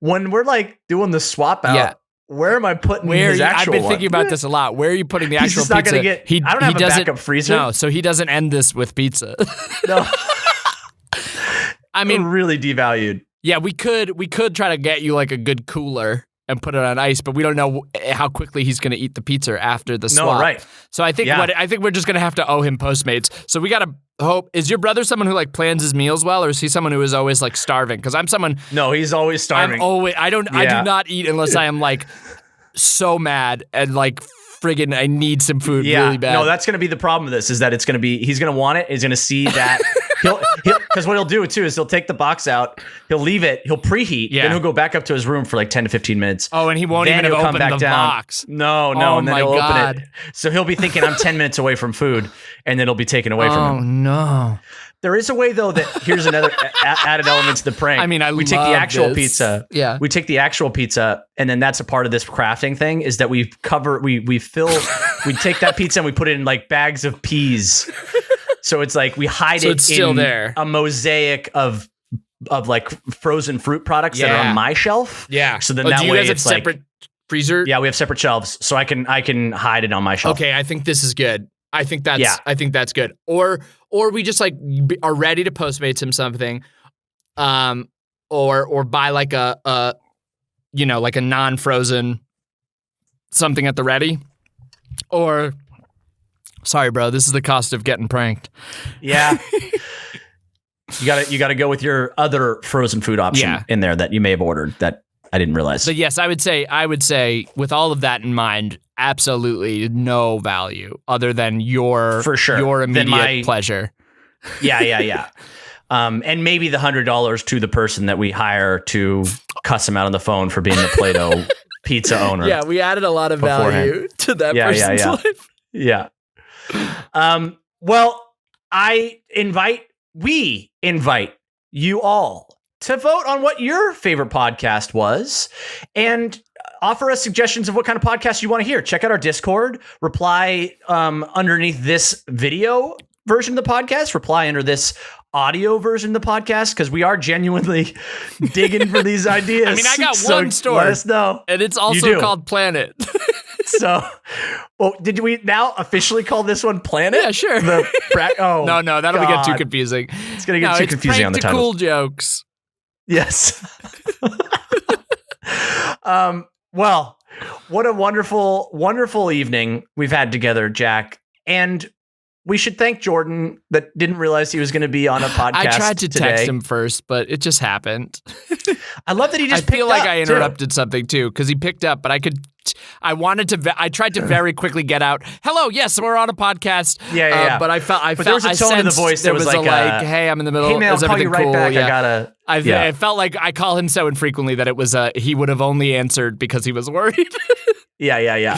When we're like doing the swap out, where am I putting his actual I've been thinking about this a lot. Where are you putting the actual pizza? Not gonna get, I don't have a backup freezer. No, so he doesn't end this with pizza. No. I mean, really devalued. Yeah, we could try to get you like a good cooler and put it on ice, but we don't know how quickly he's going to eat the pizza after the swap. No, right. So I think we're just going to have to owe him Postmates. So we got to hope. Is your brother someone who like plans his meals well, or is he someone who is always like starving? Because I'm someone. No, he's always starving. I do not eat unless I am like so mad and like friggin' I need some food really bad. No, that's going to be the problem with this is that he's going to want it. He's going to see that because what he'll do too is he'll take the box out, he'll leave it, he'll preheat, then he'll go back up to his room for like 10 to 15 minutes. Oh, and he won't then even he'll open the box. No, and then he'll open it. So he'll be thinking I'm 10 minutes away from food, and then it'll be taken away from him. Oh no. There is a way though that here's another added element to the prank. I mean, we take the actual pizza. Yeah. We take the actual pizza, and then that's a part of this crafting thing is that we take that pizza and we put it in like bags of peas. So it's like we hide it still in there. A mosaic of like frozen fruit products that are on my shelf. Yeah. So then that do you way guys have it's separate freezer? Yeah, we have separate shelves, so I can hide it on my shelf. Okay, I think this is good. I think that's good. Or we just like are ready to Postmates him something, or buy like a like a non-frozen something at the ready, or sorry, bro, this is the cost of getting pranked. Yeah. You gotta go with your other frozen food option in there that you may have ordered that I didn't realize. But yes, I would say with all of that in mind, absolutely no value other than your immediate pleasure. Yeah. And maybe the $100 to the person that we hire to cuss him out on the phone for being the Play-Doh pizza owner. Yeah, we added a lot of value to that person's life. Yeah. Well, we invite you all to vote on what your favorite podcast was and offer us suggestions of what kind of podcast you want to hear. Check out our Discord, reply underneath this video version of the podcast, reply under this audio version of the podcast, because we are genuinely digging for these ideas. I mean, I got one story. Let us know. And it's also called Planet. So, did we now officially call this one Planet? Yeah, sure. No, that'll get too confusing. It's going to get too confusing on the title. Cool jokes. Yes. Well, what a wonderful, wonderful evening we've had together, Jack. And we should thank Jordan that didn't realize he was going to be on a podcast. I tried to text him first, but it just happened. I love that he just I feel like I interrupted something too, because he picked up, but I tried to very quickly get out, hello, yes, we're on a podcast. Yeah. But there was a tone in the voice that was like, hey, I'm in the middle. Hey man, I'll call you right back. Yeah. I felt like I call him so infrequently that it was he would have only answered because he was worried. Yeah.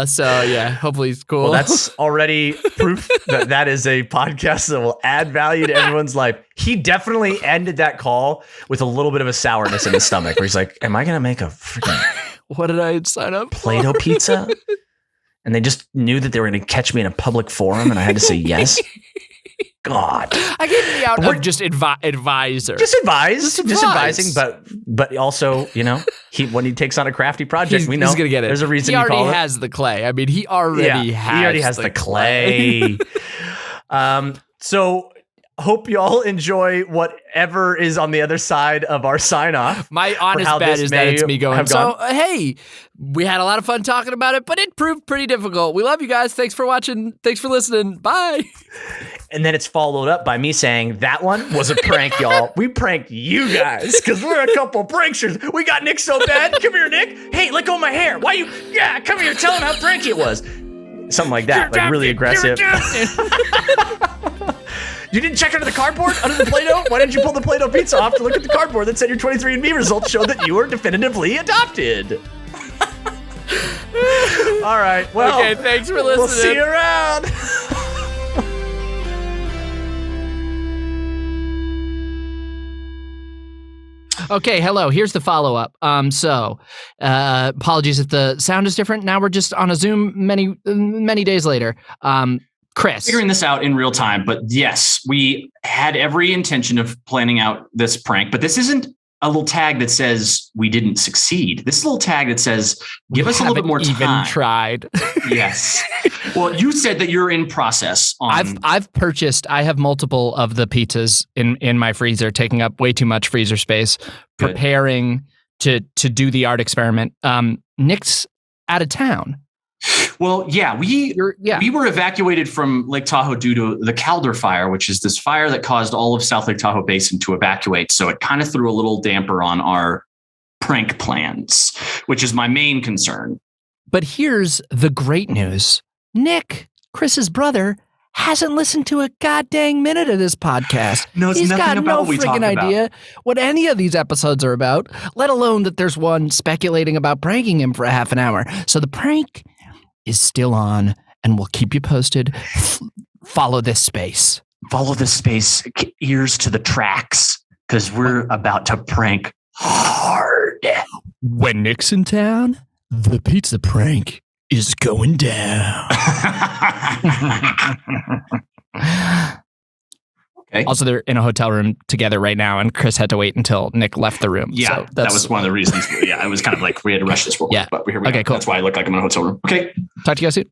So yeah, hopefully it's cool. Well, that's already proof that is a podcast that will add value to everyone's life. He definitely ended that call with a little bit of a sourness in his stomach, where he's like, "Am I gonna make a freaking what did I sign up for? Play-Doh pizza?" And they just knew that they were going to catch me in a public forum, and I had to say yes. God, I gave me out of just advisor. Just advising, but also, when he takes on a crafty project, we know he's gonna get it. There's a reason he already has the clay. I mean, he already has the clay. So hope y'all enjoy whatever is on the other side of our sign off. My honest bet is that it's me going, so hey, we had a lot of fun talking about it, but it proved pretty difficult. We love you guys. Thanks for watching. Thanks for listening. Bye. And then it's followed up by me saying, that one was a prank, y'all. We pranked you guys because we're a couple pranksters. We got Nick so bad. Come here, Nick. Hey, let go of my hair. Why you? Yeah, come here. Tell him how pranky it was. Something like that. Like really aggressive. You didn't check under the cardboard, under the Play-Doh? Why didn't you pull the Play-Doh pizza off to look at the cardboard that said your 23andMe results showed that you were definitively adopted? All right. Well, okay, thanks for listening. We'll see you around. Okay, hello. Here's the follow-up. Apologies if the sound is different. Now we're just on a Zoom many days later. Chris. Figuring this out in real time, but yes, we had every intention of planning out this prank, but this isn't a little tag that says we didn't succeed. This is a little tag that says, give us a little bit more time. Even tried. Yes. Well, you said that you're in process on... I have multiple of the pizzas in my freezer, taking up way too much freezer space, preparing to do the art experiment. Nick's out of town. Well, yeah, we were evacuated from Lake Tahoe due to the Calder fire, which is this fire that caused all of South Lake Tahoe Basin to evacuate. So it kind of threw a little damper on our prank plans, which is my main concern. But here's the great news. Nick, Chris's brother, hasn't listened to a goddamn minute of this podcast. He's got no friggin' idea what any of these episodes are about, let alone that there's one speculating about pranking him for a half an hour. So the prank is still on, and we'll keep you posted. Follow this space. Follow this space. Ears to the tracks, because we're about to prank hard. When Nick's in town, the pizza prank is going down. Okay. Also, they're in a hotel room together right now, and Chris had to wait until Nick left the room. Yeah, so that was one of the reasons. Yeah, it was kind of like we had to rush this real quick, but here we go. Okay, cool. That's why I look like I'm in a hotel room. Okay. Talk to you guys soon.